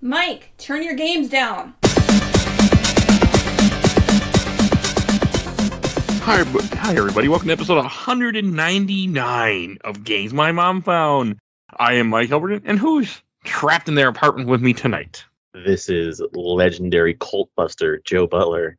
Mike, turn your games down. Hi, everybody. Welcome to episode 199 of Games My Mom Found. I am Mike Albertin, and who's trapped in their apartment with me tonight? This is legendary cult buster Joe Butler.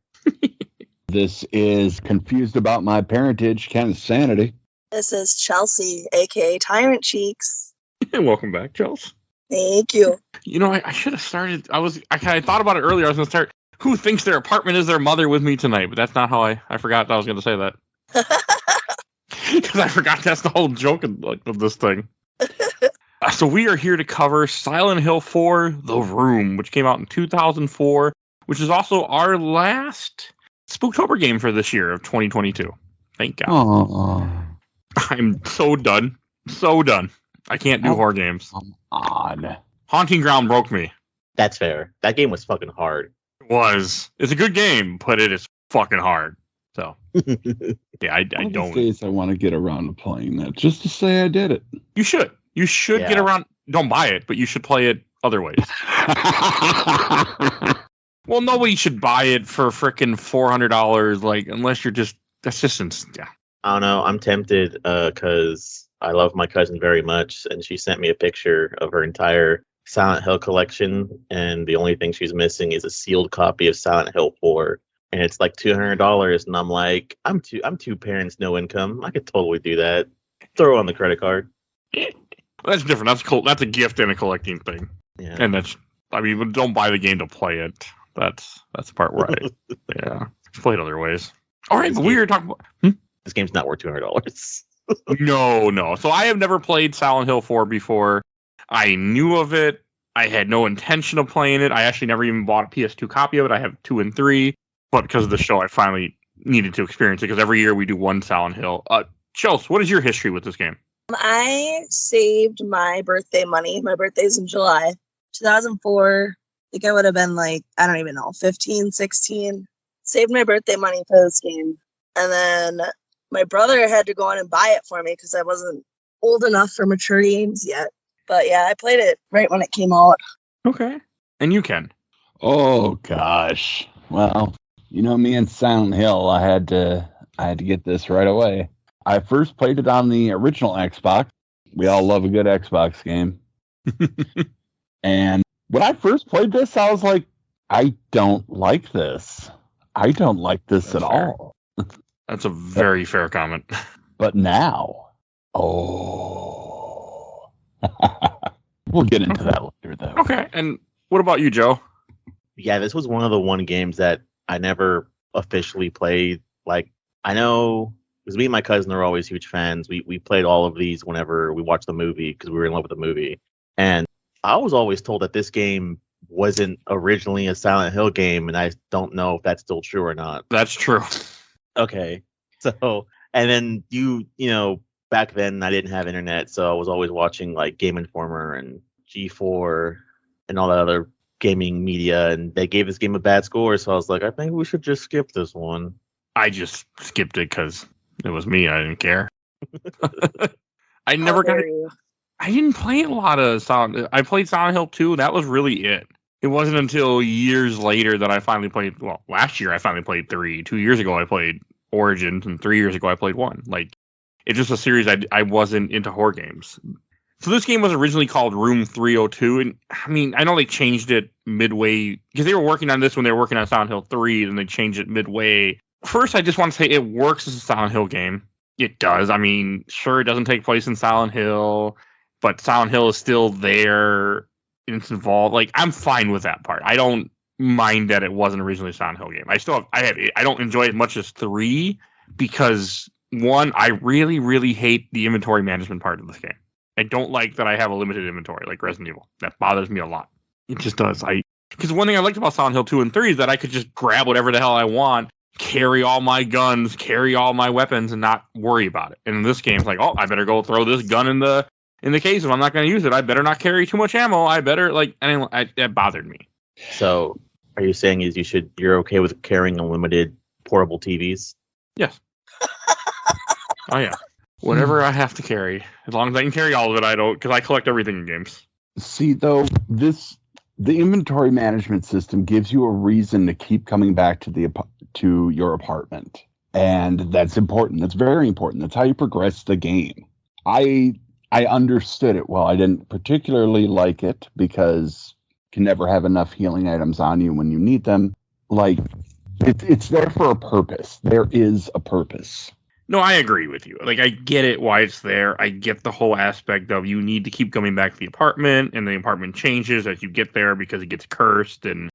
This is confused about my parentage, Kenneth Sanity. This is Chelsea, aka Tyrant Cheeks. Welcome back, Chels. Thank you. You know, I should have started. I thought about it earlier. I was going to start. Who thinks their apartment is their mother with me tonight? But that's not how I forgot I was going to say that. Because I forgot that's the whole joke of this thing. So we are here to cover Silent Hill 4: The Room, which came out in 2004, which is also our last Spooktober game for this year of 2022. Thank God. Aww. I'm so done. So done. I can't do horror games. Odd. Haunting Ground broke me. That's fair. That game was fucking hard. It's a good game, but it is fucking hard. So, yeah, I don't. Days I want to get around to playing that, just to say I did it. You should. You should get around. Don't buy it, but you should play it other ways. Well, nobody should buy it for frickin' $400, like, unless you're just assistants. Yeah. I don't know. I'm tempted because I love my cousin very much, and she sent me a picture of her entire Silent Hill collection, and the only thing she's missing is a sealed copy of Silent Hill 4, and it's like $200, and I'm like, I'm two parents, no income. I could totally do that. Throw it on the credit card. Well, that's different. That's cool. That's a gift and a collecting thing. Yeah. And but don't buy the game to play it. That's the part where just play it other ways. All right, but we were talking about... This game's not worth $200. No. So I have never played Silent Hill 4 before. I knew of it. I had no intention of playing it. I actually never even bought a PS2 copy of it. I have 2 and 3. But because of the show, I finally needed to experience it because every year we do one Silent Hill. Chelsea, what is your history with this game? I saved my birthday money. My birthday's in July 2004. I think I would have been like, I don't even know, 15, 16. Saved my birthday money for this game. And then my brother had to go on and buy it for me because I wasn't old enough for mature games yet. But yeah, I played it right when it came out. Okay. And you can. Oh gosh. Well, you know me and Silent Hill. I had to get this right away. I first played it on the original Xbox. We all love a good Xbox game. And when I first played this, I was like, I don't like this. I don't like this at all. That's a very fair comment. But now, we'll get into that later, though. Okay, and what about you, Joe? Yeah, this was one of the games that I never officially played. Like, I know, because me and my cousin are always huge fans. We played all of these whenever we watched the movie because we were in love with the movie. And I was always told that this game wasn't originally a Silent Hill game, and I don't know if that's still true or not. That's true. Okay. So, and then you know, back then I didn't have internet, so I was always watching like Game Informer and G4 and all that other gaming media, and they gave this game a bad score, so I was like, I think we should just skip this one. I just skipped it because it was me. I didn't care. I never got it. I didn't play a lot of Silent. I played Silent Hill 2. That was really it. It wasn't until years later that I finally played. Well, last year I finally played 3. 2 years ago I played Origins, and 3 years ago I played 1. Like, it's just a series I wasn't into horror games. So this game was originally called Room 302, and I mean, I know they changed it midway because they were working on this when they were working on Silent Hill 3, and they changed it midway. First, I just want to say it works as a Silent Hill game. It does. I mean, sure, it doesn't take place in Silent Hill, but Silent Hill is still there. It's involved. Like, I'm fine with that part. I don't mind that it wasn't originally a Silent Hill game. I don't enjoy it as much as 3 because 1, I really, really hate the inventory management part of this game. I don't like that I have a limited inventory like Resident Evil. That bothers me a lot. It just does. Because one thing I liked about Silent Hill 2 and 3 is that I could just grab whatever the hell I want, carry all my guns, carry all my weapons, and not worry about it. And in this game, it's like, oh, I better go throw this gun in the case. If I'm not going to use it, I better not carry too much ammo. I better, that bothered me. So, are you saying you're okay with carrying unlimited portable TVs? Yes. Oh, yeah. Whatever I have to carry. As long as I can carry all of it, I don't, because I collect everything in games. See, though, this the inventory management system gives you a reason to keep coming back to your apartment. And that's important. That's very important. That's how you progress the game. I understood it well. I didn't particularly like it because you can never have enough healing items on you when you need them. Like, it's there for a purpose. There is a purpose. No, I agree with you. Like, I get it why it's there. I get the whole aspect of you need to keep coming back to the apartment, and the apartment changes as you get there because it gets cursed, and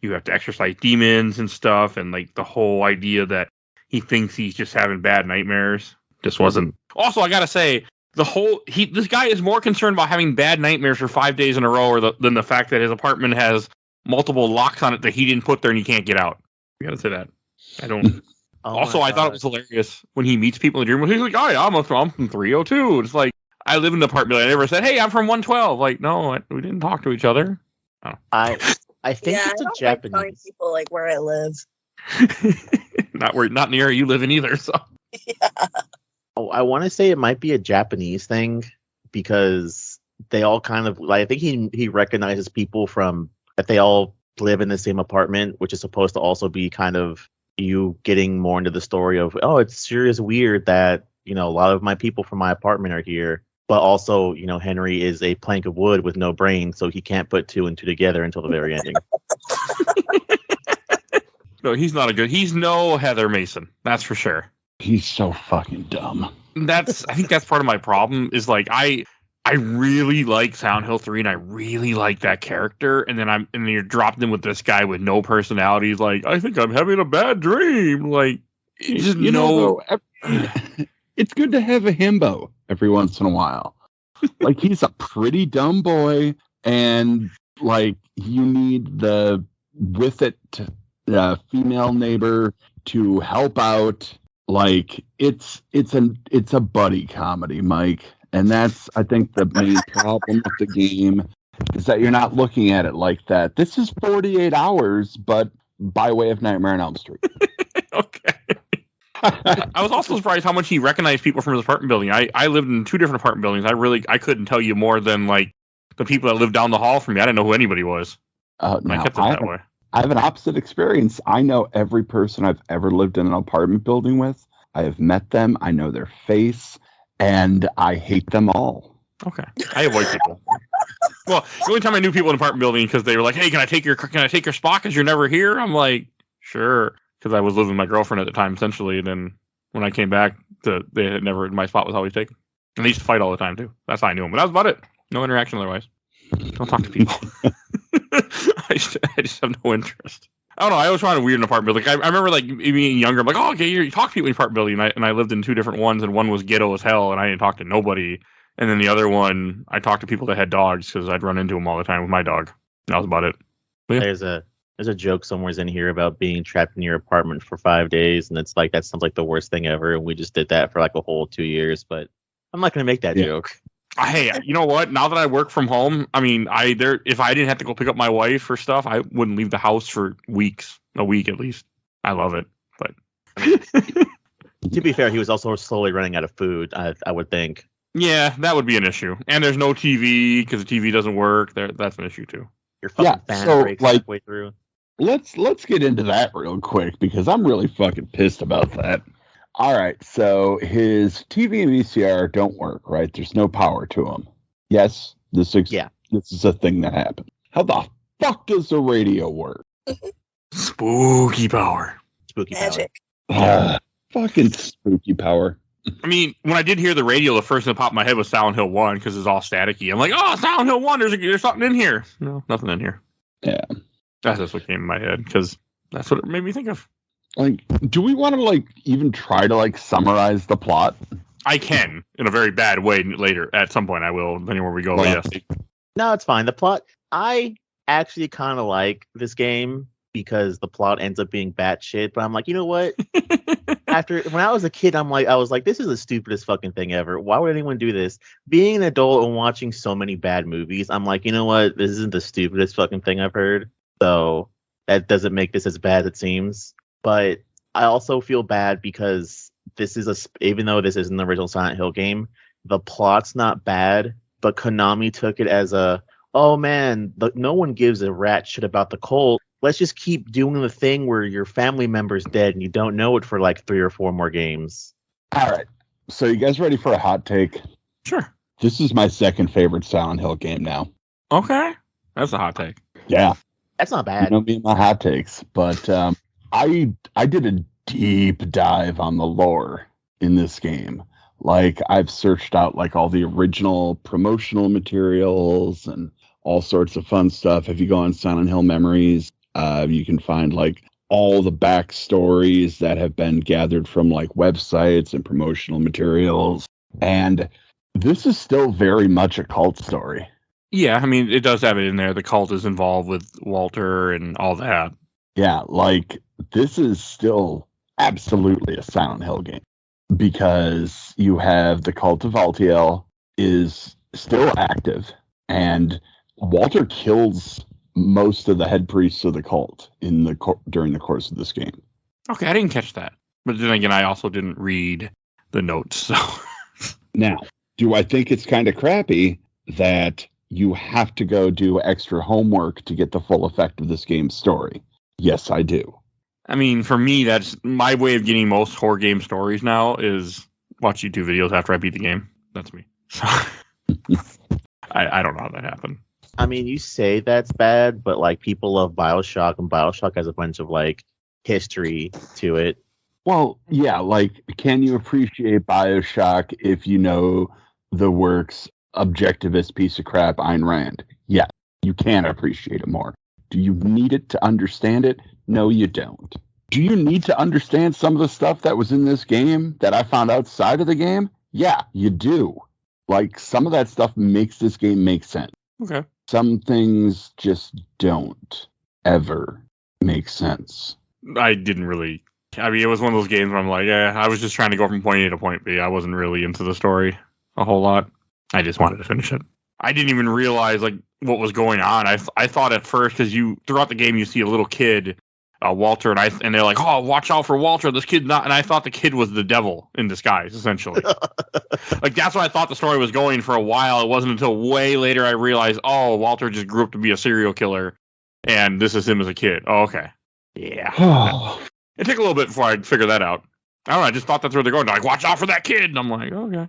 you have to exorcise demons and stuff, and like the whole idea that he thinks he's just having bad nightmares just wasn't. Also, I gotta say, this guy is more concerned about having bad nightmares for 5 days in a row than the fact that his apartment has multiple locks on it that he didn't put there and you can't get out. I gotta say that. I don't. Also, I thought it was hilarious when he meets people in the dream. He's like, "Oh, yeah, I'm from 302." It's like, I live in an apartment. I never said, "Hey, I'm from 112." Like, no, we didn't talk to each other. Oh. I think it's I don't Japanese. like telling people like where I live. Not near you live in either. So Yeah. Oh, I want to say it might be a Japanese thing because they all kind of like. I think he recognizes people from that they all live in the same apartment, which is supposed to also be kind of you getting more into the story of, oh, it's sure is weird that, a lot of my people from my apartment are here. But also, Henry is a plank of wood with no brain, so he can't put two and two together until the very ending. No, he's not he's no Heather Mason. That's for sure. He's so fucking dumb. I think that's part of my problem is like, I really like Silent Hill 3 and I really like that character. And then you're dropped in with this guy with no personality. He's like, I think I'm having a bad dream. Like, just it's good to have a himbo every once in a while. Like, he's a pretty dumb boy, and like, you need the female neighbor to help out. Like, it's a buddy comedy, Mike. And that's, I think, the main problem with the game is that you're not looking at it like that. This is 48 hours, but by way of Nightmare on Elm Street. Okay. I was also surprised how much he recognized people from his apartment building. I lived in 2 different apartment buildings. I couldn't tell you more than like the people that lived down the hall from me. I didn't know who anybody was. I kept it that way. I have an opposite experience. I know every person I've ever lived in an apartment building with. I have met them. I know their face. And I hate them all. Okay, I avoid people. Well, the only time I knew people in an apartment building because they were like, "Hey, can I take your spot because you're never here?" I'm like, "Sure," because I was living with my girlfriend at the time, essentially. And then when I came back, my spot was always taken. And they used to fight all the time too. That's how I knew them. But that was about it. No interaction otherwise. Don't talk to people. I just have no interest. I don't know. I always find it weird in an apartment building. I remember like being younger. I'm like, oh, okay, you talk to people in an apartment building. And I lived in 2 different ones, and one was ghetto as hell, and I didn't talk to nobody. And then the other one, I talked to people that had dogs because I'd run into them all the time with my dog. And that was about it. Yeah. There's a joke somewhere in here about being trapped in your apartment for 5 days, and it's like that sounds like the worst thing ever. And we just did that for like a whole 2 years. But I'm not gonna make that joke. Hey, you know what? Now that I work from home, I mean, if I didn't have to go pick up my wife for stuff, I wouldn't leave the house for weeks, a week at least. I love it, but to be fair, he was also slowly running out of food. I would think. Yeah, that would be an issue. And there's no TV because the TV doesn't work. That's an issue too. Your fucking fan breaks halfway through. Let's get into that real quick because I'm really fucking pissed about that. All right, so his TV and VCR don't work, right? There's no power to them. Yes, this is a thing that happened. How the fuck does the radio work? Spooky power. Spooky Magic. power. Fucking spooky power. I mean, when I did hear the radio, the first thing that popped in my head was Silent Hill 1 because it's all staticky. I'm like, oh, Silent Hill 1, there's something in here. No, nothing in here. Yeah. That's just what came in my head because that's what it made me think of. Like, do we want to like even try to like summarize the plot? I can in a very bad way later. At some point, I will. Depending where we go. Well, yes. No, it's fine. The plot. I actually kind of like this game because the plot ends up being batshit. But I'm like, you know what? When I was a kid, I was like, this is the stupidest fucking thing ever. Why would anyone do this? Being an adult and watching so many bad movies, I'm like, you know what? This isn't the stupidest fucking thing I've heard. So that doesn't make this as bad as it seems. But I also feel bad because even though this isn't the original Silent Hill game, the plot's not bad, but Konami took it as oh man, no one gives a rat shit about the cult. Let's just keep doing the thing where your family member's dead and you don't know it for like 3 or 4 more games. All right. So you guys ready for a hot take? Sure. This is my second favorite Silent Hill game now. Okay. That's a hot take. Yeah. That's not You bad. know me and my hot takes. But I did a deep dive on the lore in this game. Like, I've searched out like all the original promotional materials and all sorts of fun stuff. If you go on Silent Hill Memories, you can find like all the backstories that have been gathered from like websites and promotional materials. And this is still very much a cult story. Yeah, I mean, it does have it in there. The cult is involved with Walter and all that. Yeah, like this is still absolutely a Silent Hill game because you have the cult of Altiel is still active, and Walter kills most of the head priests of the cult in the during the course of this game. Okay, I didn't catch that. But then again, I also didn't read the notes. So Now, do I think it's kind of crappy that you have to go do extra homework to get the full effect of this game's story? Yes, I do. I mean, for me, that's my way of getting most horror game stories now is watch YouTube videos after I beat the game. That's me. So I don't know how that happened. I mean, you say that's bad, but like people love BioShock, and BioShock has a bunch of like history to it. Well, yeah, like, can you appreciate BioShock if you know the works objectivist piece of crap Ayn Rand? Yeah, you can appreciate it more. Do you need it to understand it? No, you don't. Do you need to understand some of the stuff that was in this game that I found outside of the game? Yeah, you do. Like, some of that stuff makes this game make sense. Okay. Some things just don't ever make sense. I didn't really. I mean, it was one of those games where I'm like, I was just trying to go from point A to point B. I wasn't really into the story a whole lot. I just wanted to finish it. I didn't even realize like what was going on. I thought at first because throughout the game you see a little kid, Walter, and they're like, oh, watch out for Walter. This kid's not. And I thought the kid was the devil in disguise, essentially. Like that's what I thought the story was going for a while. It wasn't until way later I realized, oh, Walter just grew up to be a serial killer, and this is him as a kid. Oh, okay, yeah. It took a little bit before I figured that out. I don't know. I just thought that's where they're going. They're like, watch out for that kid. And I'm like, okay.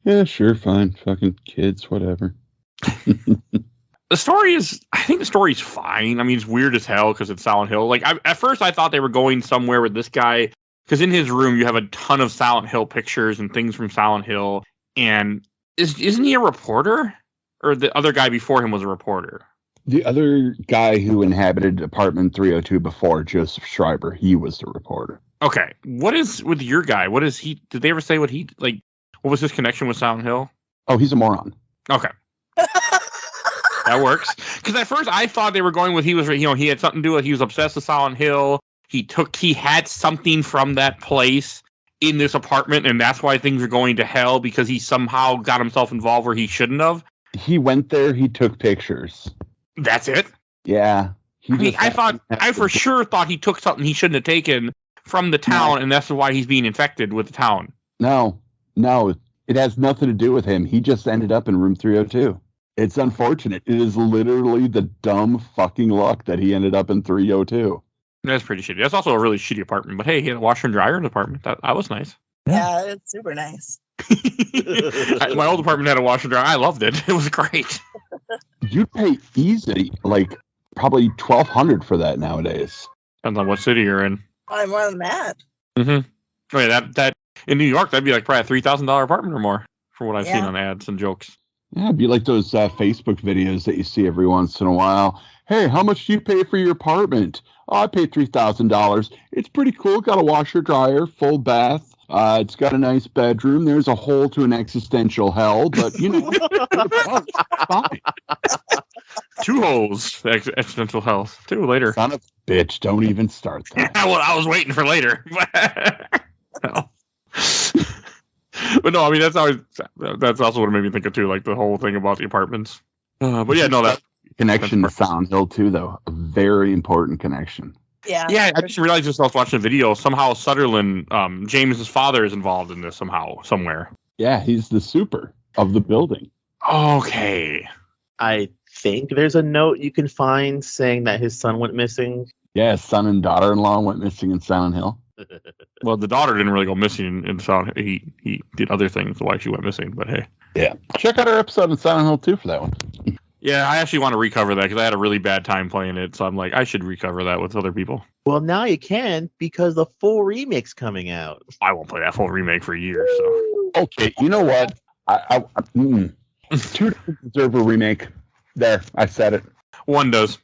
Yeah, sure, fine. Fucking kids, whatever. I think the story's fine. I mean, it's weird as hell because it's Silent Hill. Like, at first I thought they were going somewhere with this guy because in his room you have a ton of Silent Hill pictures and things from Silent Hill. And isn't he a reporter? Or the other guy before him was a reporter? The other guy who inhabited apartment 302 before, Joseph Schreiber, he was the reporter. Okay. What is with your guy? What is he? Did they ever say what was his connection with Silent Hill? Oh, he's a moron. Okay. That works. Because at first I thought they were going with he had something to do with, he was obsessed with Silent Hill. He had something from that place in this apartment, and that's why things are going to hell because he somehow got himself involved where he shouldn't have. He went there, he took pictures. That's it? Yeah. I for sure thought he took something he shouldn't have taken from the town, and that's why he's being infected with the town. No, it has nothing to do with him. He just ended up in room 302. It's unfortunate. It is literally the dumb fucking luck that he ended up in 302. That's pretty shitty. That's also a really shitty apartment. But hey, he had a washer and dryer in the apartment. That was nice. Yeah, it's super nice. My old apartment had a washer and dryer. I loved it. It was great. You'd pay easy, like probably $1,200 for that nowadays. Depends on what city you're in. Probably more than that. Mm-hmm. Oh, yeah, that in New York, that'd be like probably a $3,000 apartment or more for what I've seen on ads and jokes. Yeah, it'd be like those Facebook videos that you see every once in a while. Hey, how much do you pay for your apartment? Oh, I paid $3,000. It's pretty cool. Got a washer, dryer, full bath. It's got a nice bedroom. There's a hole to an existential hell, but fine. 2 holes, existential hell. 2 later. Son of a bitch! Don't even start that. Yeah, well, I was waiting for later. But no, I mean that's also what it made me think of too, like the whole thing about the apartments. But yeah, no, that connection to Silent Hill too, though, a very important connection. Yeah. Yeah, I just realized this while I was watching a video. Somehow Sutherland, James's father, is involved in this somewhere. Yeah, he's the super of the building. Okay. I think there's a note you can find saying that his son went missing. Yeah, his son and daughter-in-law went missing in Silent Hill. Well, the daughter didn't really go missing in Silent. He did other things why she went missing. But hey, Yeah. Check out our episode in Silent Hill 2 for that one. yeah, I actually want to recover that because I had a really bad time playing it. So I'm like, I should recover that with other people. Well, now you can because the full remake's coming out. I won't play that full remake for years. So Okay, you know what? Two deserve a remake. There, I said it. one does.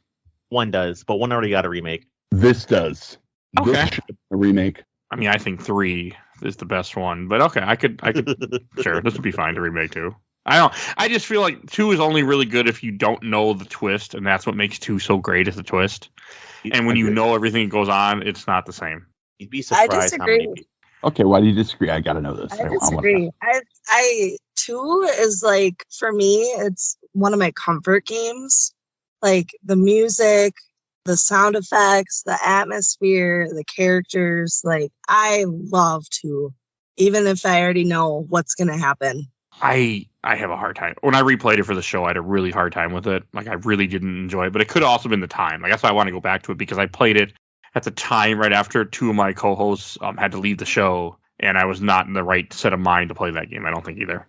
One does, but one already got a remake. This does. Okay. This should be a remake. I mean, I think 3 is the best one, but okay, I could sure, this would be fine to remake 2. I just feel like 2 is only really good if you don't know the twist, and that's what makes 2 so great is the twist. And when you know everything that goes on, it's not the same. You'd be surprised how many people. Okay, why do you disagree? I gotta know this. I disagree. I 2 is like, for me, it's one of my comfort games. Like the music, the sound effects, the atmosphere, the characters. Like I love 2, even if I already know what's gonna happen. I have a hard time. When I replayed it for the show, I had a really hard time with it. Like I really didn't enjoy it, but it could have also been the time. Like that's why I want to go back to it because I played it at the time right after 2 of my co-hosts had to leave the show, and I was not in the right set of mind to play that game. I don't think either.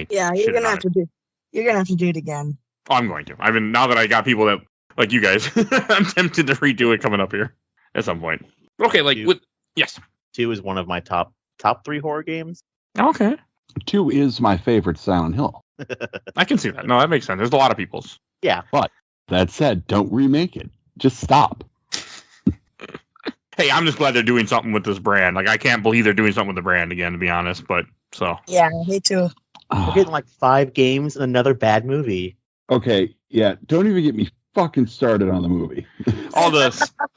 Yeah, you're gonna have to do it again. Oh, I'm going to. I mean, now that I got people that like you guys, I'm tempted to redo it coming up here at some point. Okay, like yes, 2 is one of my top 3 horror games. Okay, 2 is my favorite Silent Hill. I can see that. No, that makes sense. There's a lot of people's. Yeah, But that said, don't remake it. Just stop. Hey, I'm just glad they're doing something with this brand. Like I can't believe they're doing something with the brand again, to be honest. But so Yeah, me too. we're getting like 5 games and another bad movie. Okay, yeah, don't even get me fucking started on the movie. all the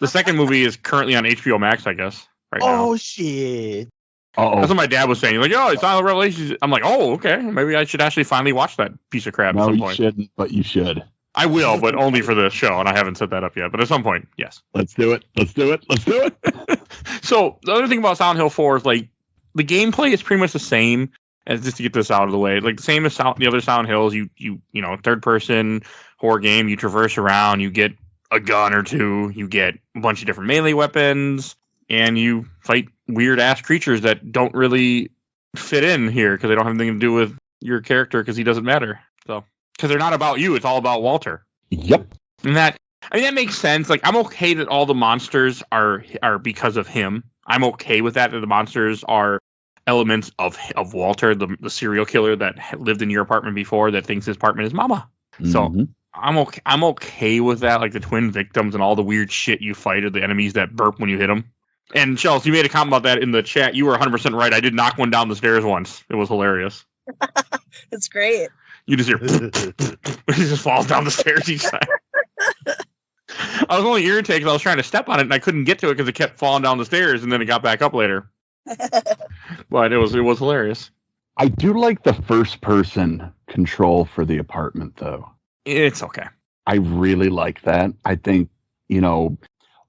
second movie is currently on HBO Max, I guess. Right now. Oh shit! Uh-oh. That's what my dad was saying. He's like, "Oh, it's on the Revelations." I'm like, "Oh, okay. Maybe I should actually finally watch that piece of crap at No, some you point." shouldn't, but you should. I will, but only for the show, and I haven't set that up yet. But at some point, yes. Let's do it. Let's do it. Let's do it. So the other thing about Silent Hill 4 is like the gameplay is pretty much the same. As just to get this out of the way, like the same as the other Silent Hills, you know, third person horror game. You traverse around, you get a gun or two, you get a bunch of different melee weapons, and you fight weird ass creatures that don't really fit in here because they don't have anything to do with your character because he doesn't matter. So because they're not about you, it's all about Walter. Yep. And that makes sense. Like I'm okay that all the monsters are because of him. I'm okay with that the monsters are elements of Walter, the serial killer that lived in your apartment before that thinks his apartment is mama. So I'm okay with that, like the twin victims and all the weird shit you fight or the enemies that burp when you hit them. And Chelsea, you made a comment about that in the chat. You were 100% right. I did knock one down the stairs once. It was hilarious. It's great. You just hear it just falls down the stairs each time. I was only irritated because I was trying to step on it and I couldn't get to it because it kept falling down the stairs and then it got back up later. But it was hilarious. I do like the first person control for the apartment though. It's okay. I really like that. I think,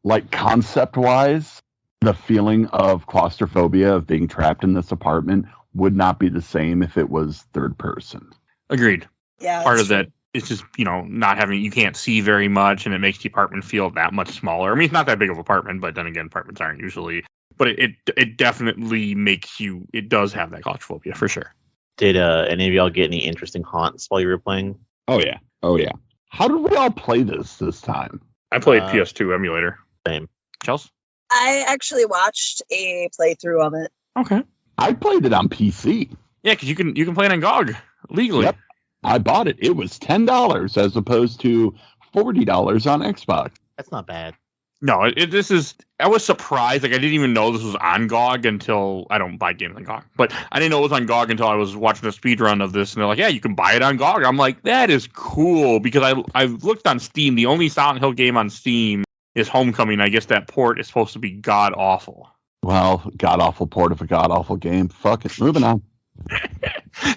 like concept wise, the feeling of claustrophobia of being trapped in this apartment would not be the same if it was third person. Agreed. Yeah. Part of that is just, not having, you can't see very much and it makes the apartment feel that much smaller. I mean, it's not that big of an apartment, but then again, apartments aren't usually. But it definitely it does have that claustrophobia for sure. Did any of y'all get any interesting haunts while you were playing? Oh yeah. How did we all play this time? I played PS2 emulator. Same. Chelsea? I actually watched a playthrough of it. Okay. I played it on PC. Yeah, because you can play it on GOG legally. Yep. I bought it. It was $10 as opposed to $40 on Xbox. That's not bad. No, I was surprised. Like, I didn't even know this was on GOG until, I don't buy games on GOG, but I didn't know it was on GOG until I was watching a speed run of this, and they're like, yeah, you can buy it on GOG. I'm like, that is cool, because I've looked on Steam. The only Silent Hill game on Steam is Homecoming. I guess that port is supposed to be god-awful. Well, god-awful port of a god-awful game. Fuck it. Moving on.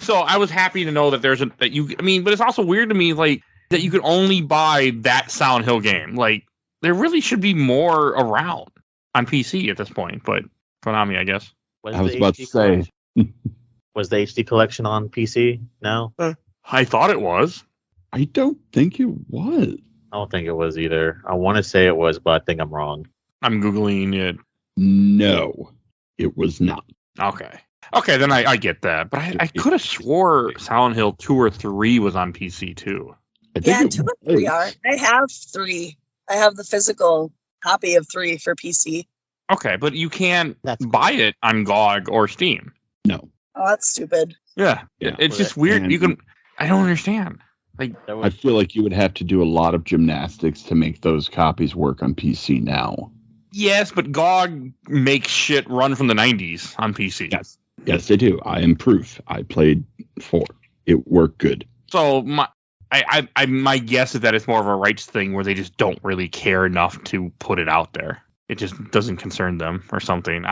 So I was happy to know that but it's also weird to me, like, that you could only buy that Silent Hill game. Like, there really should be more around on PC at this point, but Konami, I guess. I was about to say. Was the HD collection on PC? No? I thought it was. I don't think it was. I don't think it was either. I want to say it was, but I think I'm wrong. I'm Googling it. No, it was not. Okay. Okay, then I get that. But I could have swore Silent Hill 2 or 3 was on PC too. Yeah, 2 and 3 are. I have 3. I have the physical copy of 3 for PC. Okay, but you can't That's buy it on GOG or Steam. No. Oh, that's stupid. Yeah. Yeah. It's just weird. And I don't understand. Like, I feel like you would have to do a lot of gymnastics to make those copies work on PC now. yes, but GOG makes shit run from the 90s on PC. Yes, they do. I am proof. I played 4. It worked good. So my guess is that it's more of a rights thing where they just don't really care enough to put it out there. It just doesn't concern them or something.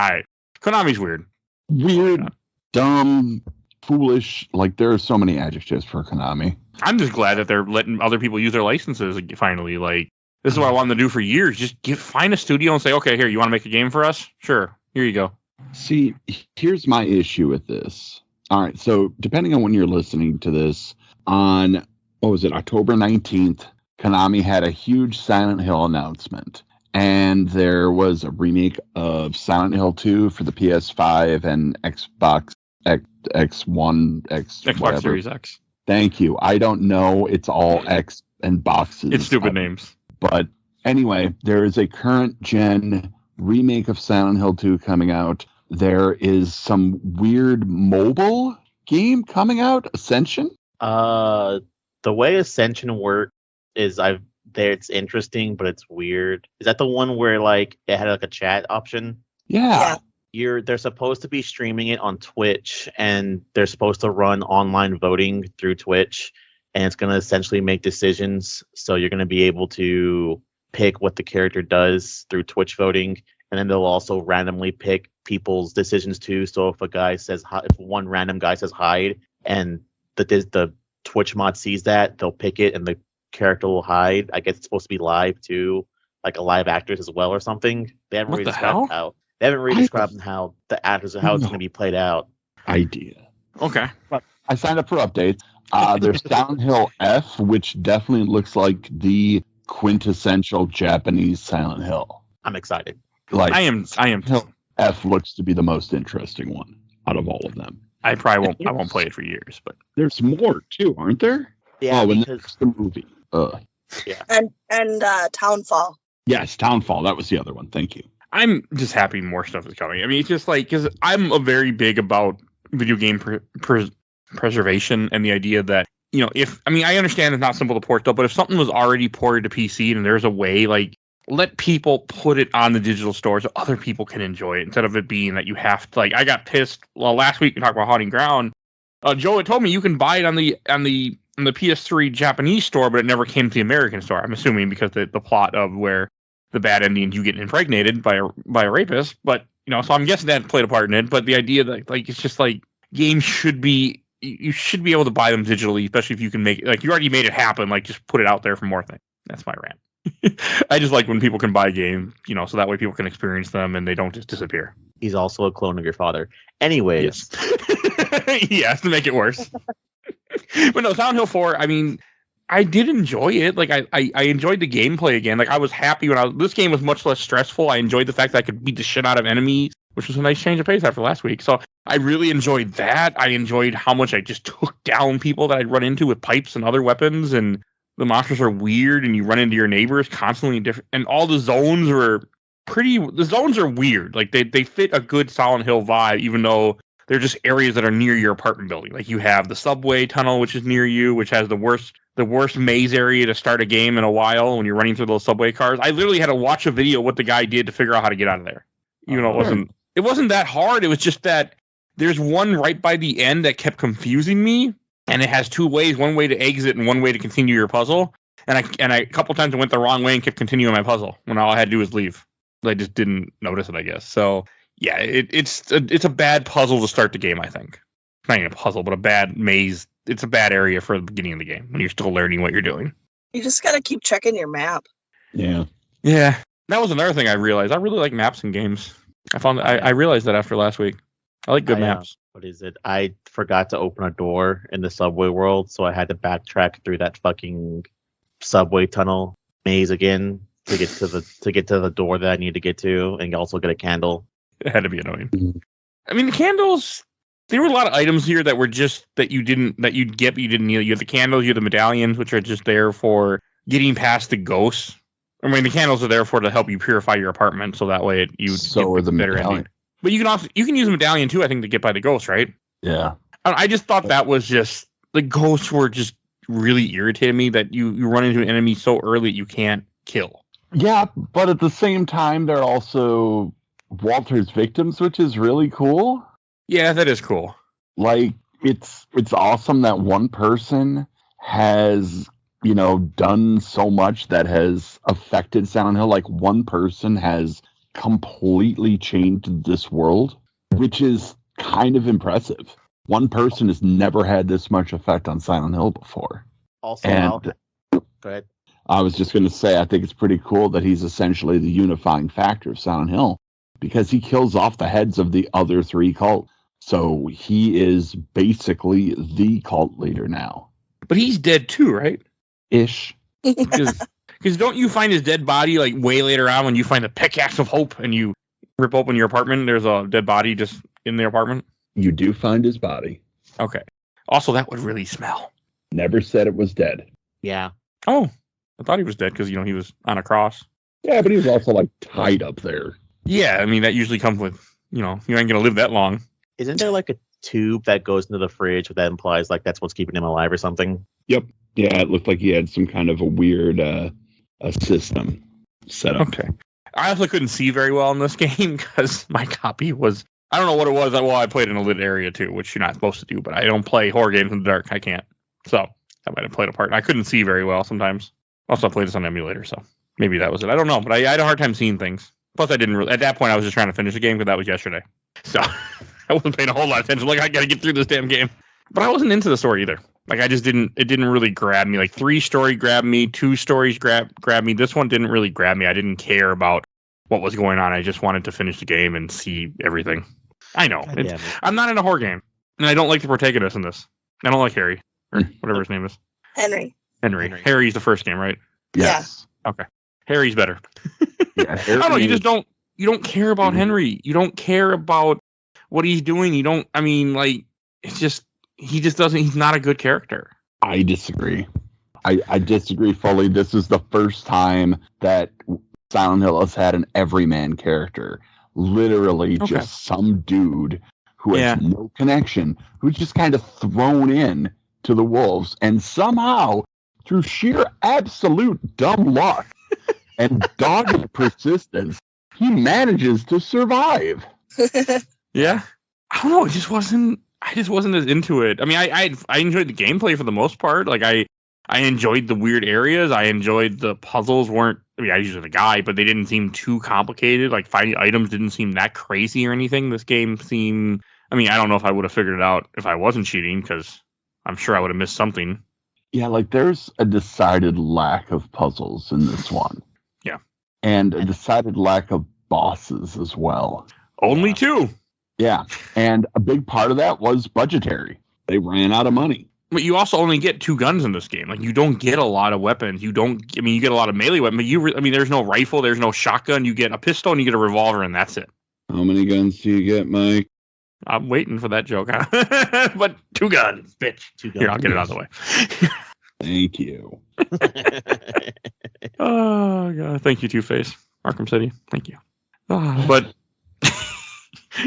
Konami's weird. Weird, dumb, foolish. Like, there are so many adjectives for Konami. I'm just glad that they're letting other people use their licenses finally. Like, this is what I wanted to do for years. Just find a studio and say, okay, here, you want to make a game for us? Sure. Here you go. See, here's my issue with this. All right, so depending on when you're listening to this, on, what was it, October 19th, Konami had a huge Silent Hill announcement. And there was a remake of Silent Hill 2 for the PS5 and Xbox X1, Xbox whatever. Series X. Thank you. I don't know. It's all X and boxes. It's stupid names. But anyway, there is a current gen remake of Silent Hill 2 coming out. There is some weird mobile game coming out, Ascension. The way Ascension works is it's interesting, but it's weird. Is that the one where like it had like a chat option? Yeah. They're supposed to be streaming it on Twitch, and they're supposed to run online voting through Twitch, and it's going to essentially make decisions. So you're going to be able to pick what the character does through Twitch voting, and then they'll also randomly pick people's decisions too. So if if one random guy says hide, and the Twitch mod sees that, they'll pick it, and the character will hide. I guess it's supposed to be live too, like a live actors as well or something. They haven't really described how. They haven't really described how the actors or how it's going to be played out. Idea. Okay. But I signed up for updates. There's Silent Hill F, which definitely looks like the quintessential Japanese Silent Hill. I'm excited. Like, I am. Hill F looks to be the most interesting one out of all of them. I probably won't. I won't play it for years, but There's more too, aren't there? Yeah, and because there's the movie. yeah. And Townfall. Yes, Townfall. That was the other one. Thank you. I'm just happy more stuff is coming. I mean, it's just like, because I'm a very big about video game preservation and the idea that, I understand it's not simple to port stuff, but if something was already ported to PC and there's a way, like, let people put it on the digital store so other people can enjoy it instead of it being that you have to, like, I got pissed. Well, last week we talked about Haunting Ground. Joe had told me you can buy it on the PS3 Japanese store, but it never came to the American store. I'm assuming because the plot of where the bad ending, you get impregnated by a rapist. But, so I'm guessing that played a part in it. But the idea that, like, it's just like games should be, you should be able to buy them digitally, especially if you can make it, like, you already made it happen, like, just put it out there for more things. That's my rant. I just like when people can buy games, so that way people can experience them and they don't just disappear. He's also a clone of your father. Anyways. Yes, yes, to make it worse. But no, Silent Hill 4, I mean, I did enjoy it. Like, I enjoyed the gameplay again. Like, I was happy this game was much less stressful. I enjoyed the fact that I could beat the shit out of enemies, which was a nice change of pace after last week. So I really enjoyed that. I enjoyed how much I just took down people that I'd run into with pipes and other weapons, and the monsters are weird, and you run into your neighbors constantly different, and all the zones were the zones are weird. Like, they fit a good Silent Hill vibe, even though they're just areas that are near your apartment building. Like, you have the subway tunnel, which is near you, which has the worst maze area to start a game in a while when you're running through those subway cars. I literally had to watch a video of what the guy did to figure out how to get out of there. It wasn't that hard. It was just that there's one right by the end that kept confusing me, and it has two ways, one way to exit and one way to continue your puzzle. And I a couple times I went the wrong way and kept continuing my puzzle when all I had to do was leave. I just didn't notice it, I guess. So yeah, it's a bad puzzle to start the game, I think. Not even a puzzle, but a bad maze. It's a bad area for the beginning of the game when you're still learning what you're doing. You just gotta keep checking your map. Yeah. Yeah. That was another thing I realized. I really like maps in games. I realized that after last week. I like good maps. What is it? I forgot to open a door in the subway world, so I had to backtrack through that fucking subway tunnel maze again to get to the door that I need to get to, and also get a candle. It had to be annoying. I mean, the candles. There were a lot of items here that were just that you'd get, but you didn't need. You have the candles, you have the medallions, which are just there for getting past the ghosts. I mean, the candles are there to help you purify your apartment, so that way you get the better ending. But you can use a medallion too, I think, to get by the ghosts, right? Yeah. I just thought that was just the ghosts were just really irritating me that you run into an enemy so early you can't kill. Yeah, but at the same time, they're also Walter's victims, which is really cool. Yeah, that is cool. Like, it's awesome that one person has, done so much that has affected Silent Hill. Like, one person has completely changed this world, which is kind of impressive. One person has never had this much effect on Silent Hill before. Also, go ahead. I was just going to say, I think it's pretty cool that he's essentially the unifying factor of Silent Hill, because he kills off the heads of the other three cults. So he is basically the cult leader now. But he's dead too, right? Ish. Because don't you find his dead body like way later on when you find the pickaxe of hope and you rip open your apartment? There's a dead body just in the apartment. You do find his body. Okay. Also, that would really smell. Never said it was dead. Yeah. Oh, I thought he was dead because, he was on a cross. Yeah, but he was also like tied up there. Yeah, I mean, that usually comes with, you ain't going to live that long. Isn't there like a tube that goes into the fridge that implies like that's what's keeping him alive or something? Yep. Yeah, it looked like he had some kind of a weird a system set up. Okay. I also couldn't see very well in this game because my copy was, I don't know what it was. Well, I played in a lit area too, which you're not supposed to do, but I don't play horror games in the dark. I can't. So that might have played a part. I couldn't see very well sometimes. Also, I played this on emulator, so maybe that was it. I don't know, but I had a hard time seeing things. Plus, I didn't really, at that point, I was just trying to finish the game because that was yesterday. So I wasn't paying a whole lot of attention. Like, I got to get through this damn game. But I wasn't into the story either. Like, it didn't really grab me. Like, 3 story grabbed me, 2 stories grabbed me. This one didn't really grab me. I didn't care about what was going on. I just wanted to finish the game and see everything. I know. I'm not in a horror game. And I don't like the protagonist in this. I don't like Harry. Or whatever his name is. Henry. Harry's the first game, right? Yes. Yeah. Okay. Harry's better. Yeah, I don't know. You don't care about Henry. You don't care about what he's doing. It's just, he's not a good character. I disagree. I disagree fully. This is the first time that Silent Hill has had an everyman character. Literally just some dude who has no connection, who's just kind of thrown in to the wolves, and somehow, through sheer absolute dumb luck and dogged persistence, he manages to survive. Yeah. I don't know. I just wasn't as into it. I mean, I enjoyed the gameplay for the most part. Like, I enjoyed the weird areas. I enjoyed the puzzles I usually the guy, but they didn't seem too complicated. Like, finding items didn't seem that crazy or anything. This game seemed, I don't know if I would have figured it out if I wasn't cheating, because I'm sure I would have missed something. Yeah, like, there's a decided lack of puzzles in this one. Yeah. And a decided lack of bosses as well. Only 2. Yeah, and a big part of that was budgetary. They ran out of money. But you also only get 2 guns in this game. Like, you don't get a lot of weapons. You get a lot of melee weapons, but there's no rifle, there's no shotgun. You get a pistol and you get a revolver, and that's it. How many guns do you get, Mike? I'm waiting for that joke, huh? But 2 guns, bitch. 2 guns. Here, I'll get it out of the way. Thank you. Oh, God. Thank you, Two-Face. Arkham City. Thank you. But...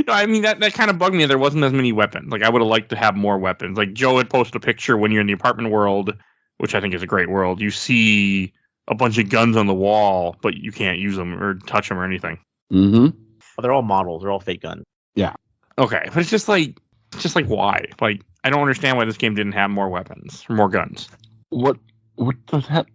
No, that kind of bugged me. There wasn't as many weapons. Like, I would have liked to have more weapons. Like, Joe had posted a picture when you're in the apartment world, which I think is a great world. You see a bunch of guns on the wall, but you can't use them or touch them or anything. Mm-hmm. Oh, they're all models. They're all fake guns. Yeah. Okay, but it's just like why? Like, I don't understand why this game didn't have more weapons or more guns. What the heck?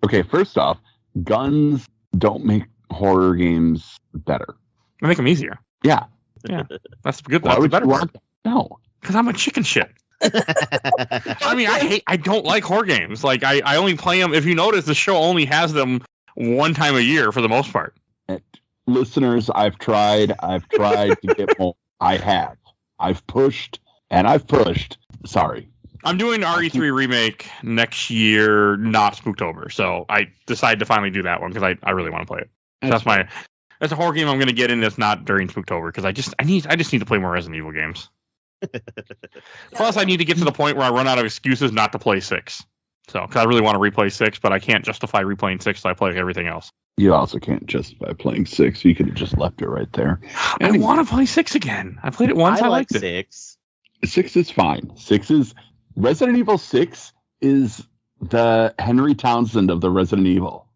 Okay, first off, guns don't make horror games better. They make them easier. Yeah. Yeah, that's good. Why That's would the better you part. want that? No. Because I'm a chicken shit. I don't like horror games. Like, I only play them. If you notice, the show only has them one time a year for the most part. Listeners, I've tried to get more. I have. I've pushed and I've pushed. Sorry. I'm doing RE3 Remake next year, not Spooktober. So I decided to finally do that one because I really want to play it. That's a horror game I'm going to get in that's not during Spooktober because I just need to play more Resident Evil games. Plus, I need to get to the point where I run out of excuses not to play 6. So, because I really want to replay 6, but I can't justify replaying 6, so I play everything else. You also can't justify playing 6. You could have just left it right there. Anyway. I want to play 6 again. I played it once. I liked it. 6. 6 is fine. Resident Evil 6 is the Henry Townsend of the Resident Evil.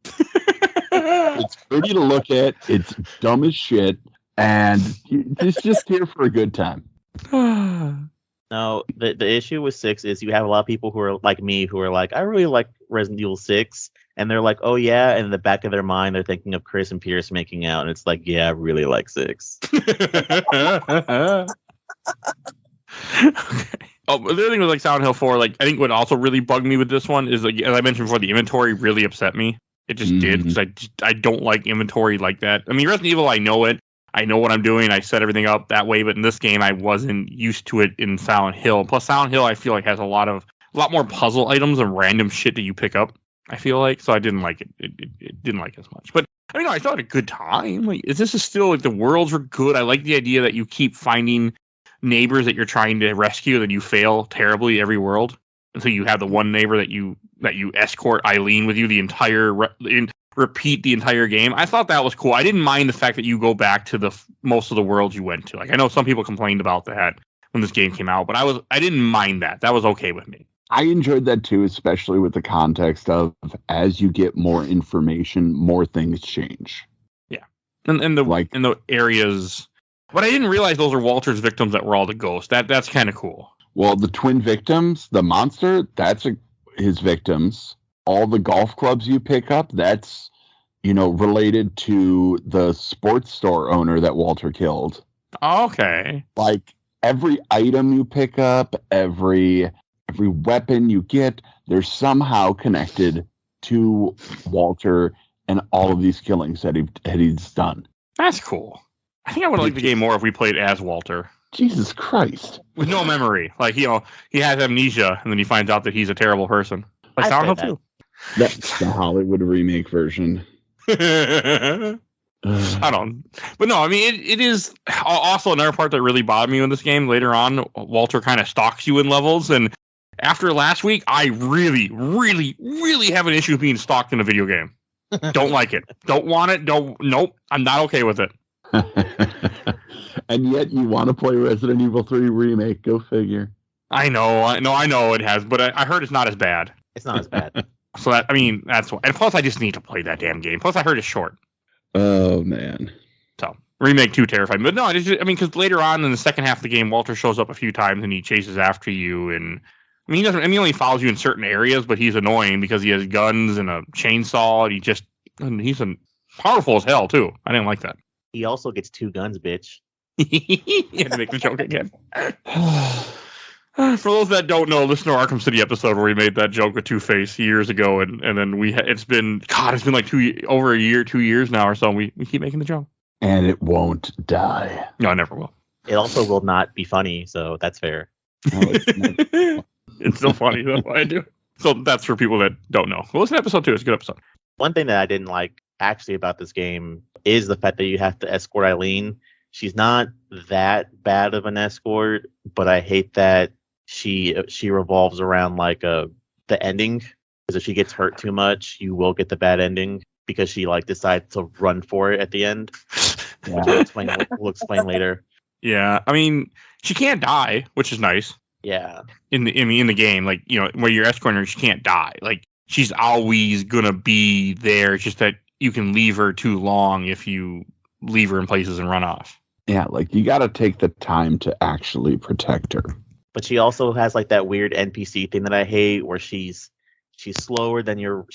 It's pretty to look at. It's dumb as shit, and it's just here for a good time. No, the issue with 6 is you have a lot of people who are like me who are like, I really like Resident Evil 6, and they're like, oh yeah, and in the back of their mind they're thinking of Chris and Pierce making out, and it's like, yeah, I really like 6. Okay. Oh, the other thing with like Silent Hill 4, like I think what also really bugged me with this one is, like, as I mentioned before, the inventory really upset me. It just did, because I don't like inventory like that. I mean, Resident Evil, I know it. I know what I'm doing. I set everything up that way, but in this game, I wasn't used to it in Silent Hill. Plus, Silent Hill, I feel like, has a lot more puzzle items and random shit that you pick up. I feel like, so I didn't like it. It didn't like it as much. But I mean, I still had a good time. Like, this is still like the worlds were good. I like the idea that you keep finding neighbors that you're trying to rescue, that you fail terribly every world, and so you have the one neighbor that you escort Eileen with you the entire repeat the entire game. I thought that was cool. I didn't mind the fact that you go back to most of the worlds you went to. Like, I know some people complained about that when this game came out, but I didn't mind that. That was okay with me. I enjoyed that too, especially with the context of as you get more information, more things change. Yeah, and the areas. But I didn't realize those are Walter's victims that were all the ghosts. That's kind of cool. Well, the twin victims, the monster, that's his victims. All the golf clubs you pick up, that's, related to the sports store owner that Walter killed. Okay. Like, every item you pick up, every weapon you get, they're somehow connected to Walter and all of these killings that he's done. That's cool. I think I would like the game more if we played as Walter. Jesus Christ. With no memory. Like, he has amnesia, and then he finds out that he's a terrible person. Like Silent Hill 2. That's the Hollywood remake version. I don't. But no, I mean, it is also another part that really bothered me in this game. Later on, Walter kind of stalks you in levels, and after last week, I really, really, really have an issue with being stalked in a video game. Don't like it. Don't want it. Nope. I'm not okay with it. And yet you want to play Resident Evil 3 Remake. Go figure. I know it has, but I heard it's not as bad. It's not as bad. So that's why. And plus, I just need to play that damn game. Plus, I heard it's short. Oh, man. So, Remake 2 terrified me. But no, because later on in the second half of the game, Walter shows up a few times and he chases after you. And I mean, he only follows you in certain areas, but he's annoying because he has guns and a chainsaw. And he's powerful as hell, too. I didn't like that. He also gets 2 guns, bitch. You had to make the joke again. For those that don't know, listen to our Arkham City episode where we made that joke with Two-Face years ago, and then it's been like 2 years now or so, and we keep making the joke. And it won't die. No, I never will. It also will not be funny, so that's fair. It's still funny, that's why I do. So that's for people that don't know. Well, listen to episode 2. It's a good episode. One thing that I didn't like actually about this game is the fact that you have to escort Eileen. She's not that bad of an escort, but I hate that she revolves around like the ending. Because if she gets hurt too much, you will get the bad ending because she like decides to run for it at the end. Yeah. We'll explain later. Yeah, I mean, she can't die, which is nice. Yeah. In the game, like, where you're escorting her, she can't die. Like, she's always gonna be there. It's just that you can leave her too long if you leave her in places and run off. Yeah, like you got to take the time to actually protect her. But she also has like that weird NPC thing that I hate, where she's slower than your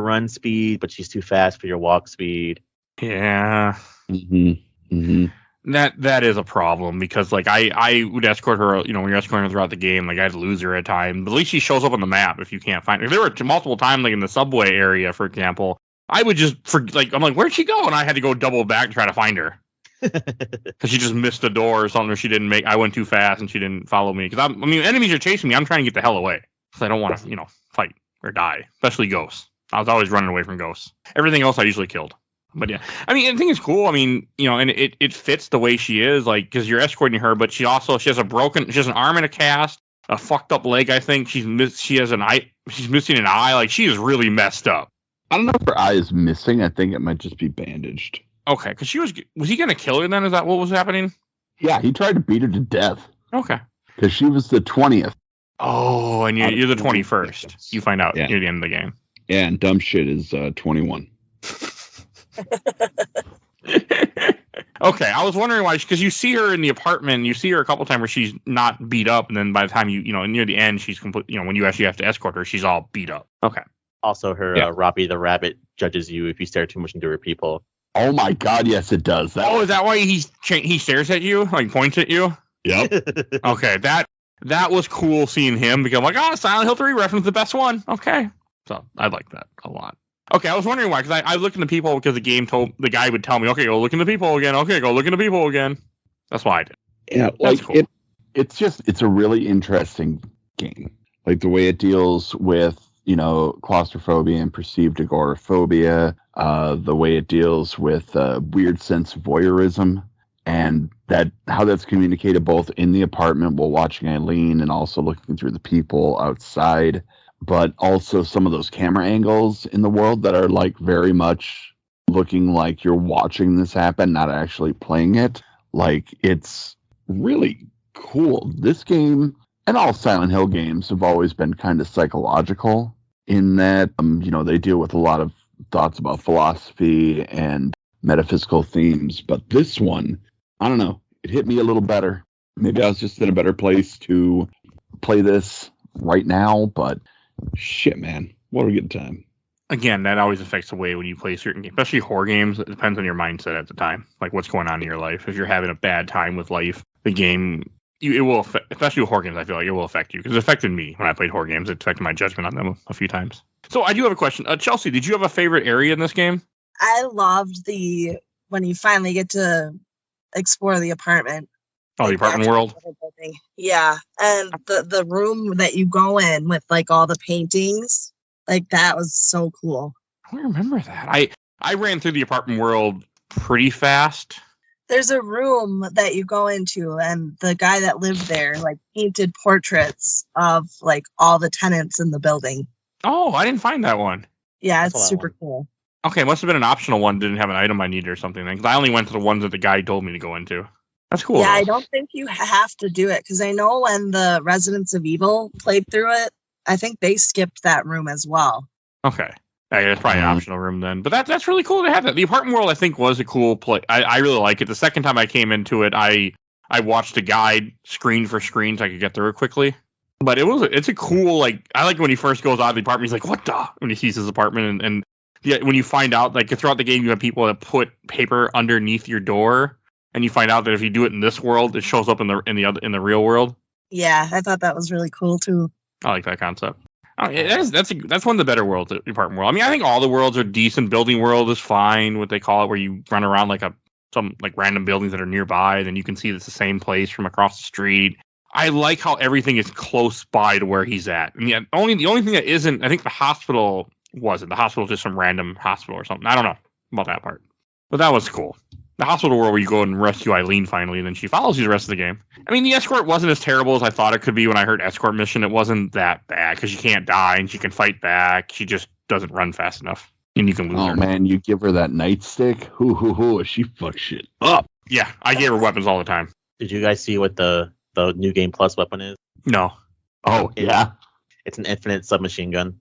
run speed, but she's too fast for your walk speed. Yeah. Mm-hmm. Mm-hmm. That is a problem because like I would escort her, when you're escorting her throughout the game, like I'd lose her at times. But at least she shows up on the map if you can't find her. If there were multiple times, like in the subway area, for example, I would just I'm like, where'd she go? And I had to go double back to try to find her. Because she just missed a door or something, or she didn't make. I went too fast and she didn't follow me. Because enemies are chasing me. I'm trying to get the hell away. Because I don't want to, fight or die. Especially ghosts. I was always running away from ghosts. Everything else I usually killed. But yeah, the thing is cool. And it fits the way she is, like, because you're escorting her, but she has an arm in a cast, a fucked up leg. I think she's missing an eye. Like, she is really messed up. I don't know if her eye is missing. I think it might just be bandaged. Okay, because was he gonna kill her then? Is that what was happening? Yeah, he tried to beat her to death. Okay, because she was the 20th. Oh, and you're the 21st. You find out near the end of the game. Yeah, and dumb shit is 21. Okay, I was wondering why, because you see her in the apartment, you see her a couple times where she's not beat up, and then by the time near the end, she's complete. When you actually have to escort her, she's all beat up. Okay. Also, her Robbie the rabbit judges you if you stare too much into her people. Oh my God! Yes, it does. Is that why he stares at you, like points at you? Yep. Okay, that was cool seeing him because I'm like, Silent Hill 3 reference, the best one. Okay, so I like that a lot. Okay, I was wondering why, because I looked into people because the game told the guy would tell me, okay, go look into people again. Okay, go look into people again. That's why I did. Yeah, that's cool. It's a really interesting game. Like the way it deals with claustrophobia and perceived agoraphobia, the way it deals with weird sense of voyeurism, and how that's communicated both in the apartment while watching Eileen and also looking through the people outside. But also some of those camera angles in the world that are like very much looking like you're watching this happen, not actually playing it. Like, it's really cool. This game and all Silent Hill games have always been kind of psychological in that, they deal with a lot of thoughts about philosophy and metaphysical themes. But this one, I don't know, it hit me a little better. Maybe I was just in a better place to play this right now, but shit, man, what a good time. Again, that always affects the way when you play certain games, especially horror games. It depends on your mindset at the time, like what's going on in your life. If you're having a bad time with life, the game, it will affect, especially with horror games, I feel like it will affect you, because it affected me when I played horror games. It affected my judgment on them a few times. So I do have a question. Chelsea, did you have a favorite area in this game? I loved when you finally get to explore the apartment. Oh, the apartment world? Yeah. And the room that you go in with like all the paintings, like that was so cool. I don't remember that. I ran through the apartment world pretty fast. There's a room that you go into and the guy that lived there like painted portraits of like all the tenants in the building. Oh, I didn't find that one. Yeah, it's super cool. Okay, must have been an optional one. Didn't have an item I needed or something. Because I only went to the ones that the guy told me to go into. That's cool. Yeah, I don't think you have to do it because I know when the Residents of Evil played through it, I think they skipped that room as well. Okay. It's probably an optional room then. But that's really cool to have that. The apartment world, I think, was a cool play. I really like it. The second time I came into it, I watched a guide screen for screen so I could get through it quickly. But it's a cool, like, I like when he first goes out of the apartment, he's like, what the? When he sees his apartment and yeah, when you find out, like, throughout the game, you have people that put paper underneath your door. And you find out that if you do it in this world, it shows up in the real world. Yeah, I thought that was really cool too. I like that concept. That's one of the better worlds, the apartment world. I think all the worlds are decent. Building world is fine. What they call it, where you run around like some random buildings that are nearby, then you can see it's the same place from across the street. I like how everything is close by to where he's at. And the only thing that isn't, I think the hospital wasn't. The hospital is just some random hospital or something. I don't know about that part, but that was cool. The hospital world where you go and rescue Eileen finally, and then she follows you the rest of the game. The escort wasn't as terrible as I thought it could be when I heard escort mission. It wasn't that bad because she can't die and she can fight back. She just doesn't run fast enough, and you can lose her. Oh man, you give her that nightstick? Hoo, she fucks shit up. Yeah, I gave her weapons all the time. Did you guys see what the new game plus weapon is? No. Oh yeah, it's an infinite submachine gun.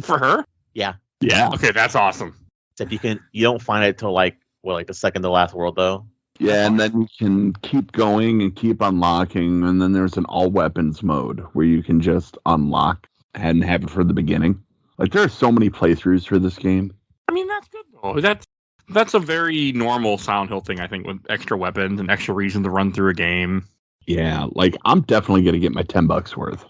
For her? Yeah. Okay, that's awesome. Except you don't find it till like the second to last world though. Yeah, and then you can keep going and keep unlocking, and then there's an all weapons mode where you can just unlock and have it for the beginning. Like, there are so many playthroughs for this game. That's good though. That's a very normal Silent Hill thing, I think, with extra weapons and extra reason to run through a game. Yeah, like, I'm definitely gonna get my $10 worth.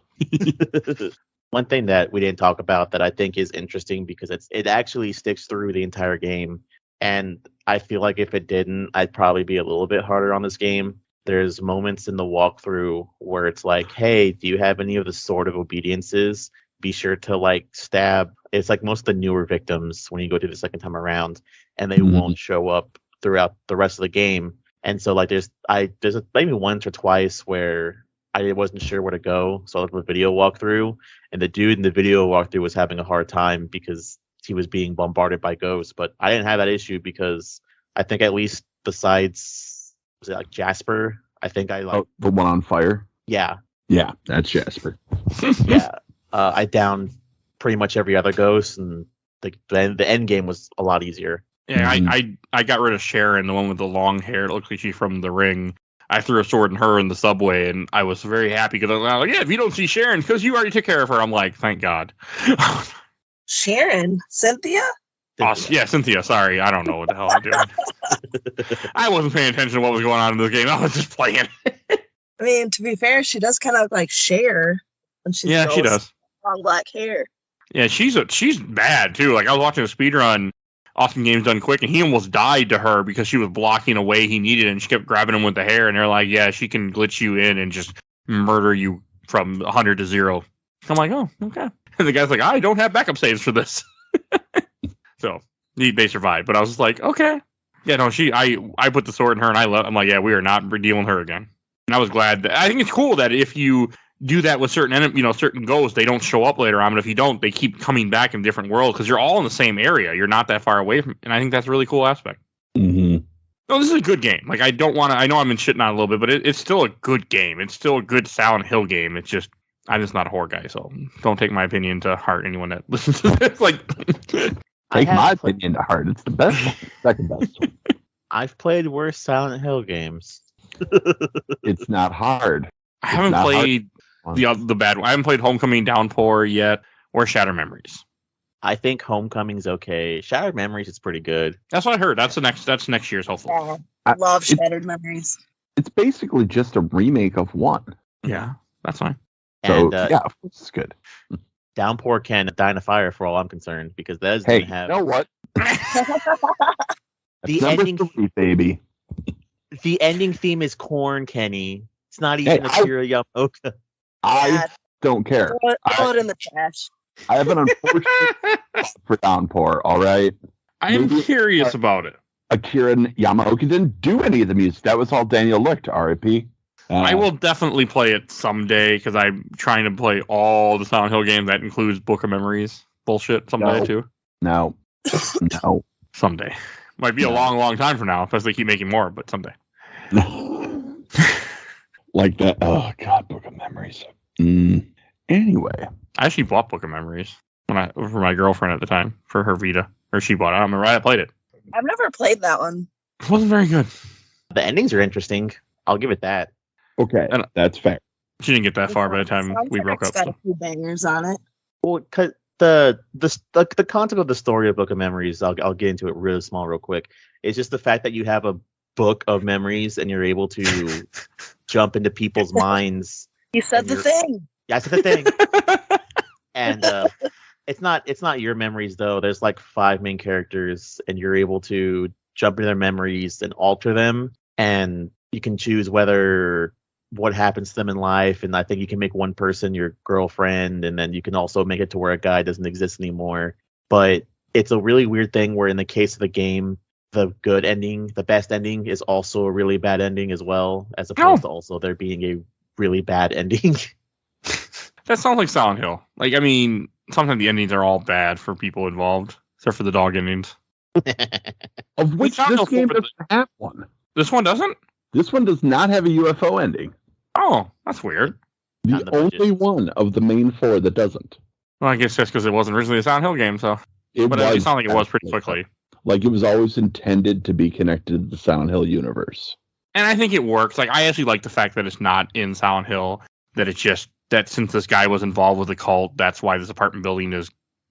One thing that we didn't talk about that I think is interesting because it actually sticks through the entire game And I feel like if it didn't, I'd probably be a little bit harder on this game. There's moments in the walkthrough where it's like, hey, do you have any of the Sword of Obediences? Be sure to like stab. It's like most of the newer victims when you go to the second time around, and they won't show up throughout the rest of the game. And so like there's maybe once or twice where I wasn't sure where to go, so I looked at the video walkthrough, and the dude in the video walkthrough was having a hard time because he was being bombarded by ghosts. But I didn't have that issue because I think at least besides, was it like Jasper? I think I like the one on fire. Yeah, that's Jasper. yeah. I downed pretty much every other ghost, and the end game was a lot easier. Yeah, I got rid of Sharon, the one with the long hair. It looks like she's from The Ring. I threw a sword in her in the subway, and I was very happy because I was like, yeah, if you don't see Sharon, because you already took care of her. I'm like, thank God. Sharon? Cynthia? Oh, yeah, Cynthia. Sorry, I don't know what the hell I'm doing. I wasn't paying attention to what was going on in the game. I was just playing. I mean, to be fair, she does kind of look like Cher. When she's she does. Long black hair. Yeah, she's bad, too. Like, I was watching a speedrun, Awesome Games Done Quick, and he almost died to her because she was blocking a way he needed, and she kept grabbing him with the hair, and they're like, yeah, she can glitch you in and just murder you from 100 to 0. I'm like, oh, okay. And the guy's like, I don't have backup saves for this. So, they survived, but I was just like, okay. Yeah, no, I put the sword in her, and I'm like, yeah, we are not dealing with her again. And I was glad. I think it's cool that if you do that with certain ghosts, they don't show up later on, but if you don't, they keep coming back in different worlds because you're all in the same area. You're not that far away from, and I think that's a really cool aspect. Mm-hmm. No, this is a good game. Like, I know I'm been shitting on it a little bit, but it's still a good game. It's still a good Silent Hill game. It's just, I'm just not a horror guy, so don't take my opinion to heart, anyone that listens to this. Like, take my opinion to heart. It's the best one, second best one. I've played worse Silent Hill games. It's not hard. I haven't played the bad one. I haven't played Homecoming, Downpour yet, or Shattered Memories. I think Homecoming's okay. Shattered Memories is pretty good. That's what I heard. That's next year's, hopefully. Yeah, I love Shattered Memories. It's basically just a remake of one. Yeah, that's fine. And yeah, of course it's good. Downpour can die in a fire for all I'm concerned because that is hey, gonna have. You know what? The ending, 3, baby. The ending theme is corn, Kenny. It's not even Akira Yamaoka. I don't care. Throw it in the trash. I have an unfortunate for Downpour, all right? I am curious about it. Akira Yamaoka didn't do any of the music. That was all Daniel Licht, R.I.P. I will definitely play it someday because I'm trying to play all the Silent Hill games. That includes Book of Memories bullshit someday, too. No. Someday. Might be a long, long time from now, if they keep making more, but someday. Like that. Oh, God, Book of Memories. Anyway. I actually bought Book of Memories for my girlfriend at the time, for her Vita. Or she bought it. I don't remember. I played it. I've never played that one. It wasn't very good. The endings are interesting. I'll give it that. Okay, that's fair. She didn't get that far by the time we broke up. It's got a few bangers on it. Well, because the concept of the story of Book of Memories, I'll get into it real small, real quick. It's just the fact that you have a book of memories and you're able to jump into people's minds. You said the thing. Yeah, I said the thing. And it's not your memories though. There's like 5 main characters, and you're able to jump into their memories and alter them, and you can choose what happens to them in life. And I think you can make one person your girlfriend, and then you can also make it to where a guy doesn't exist anymore. But it's a really weird thing where in the case of the game, the good ending, the best ending, is also a really bad ending as well, as opposed to also there being a really bad ending. That sounds like Silent Hill. Like, I mean, sometimes the endings are all bad for people involved, except for the dog endings. Of which this game doesn't have one. This one doesn't? This one does not have a UFO ending. Oh, that's weird. The only one of the main 4 that doesn't. Well, I guess that's because it wasn't originally a Silent Hill game, so. But it sounded like it was pretty quickly. Like, it was always intended to be connected to the Silent Hill universe. And I think it works. Like, I actually like the fact that it's not in Silent Hill, that it's just that since this guy was involved with the cult, that's why this apartment building is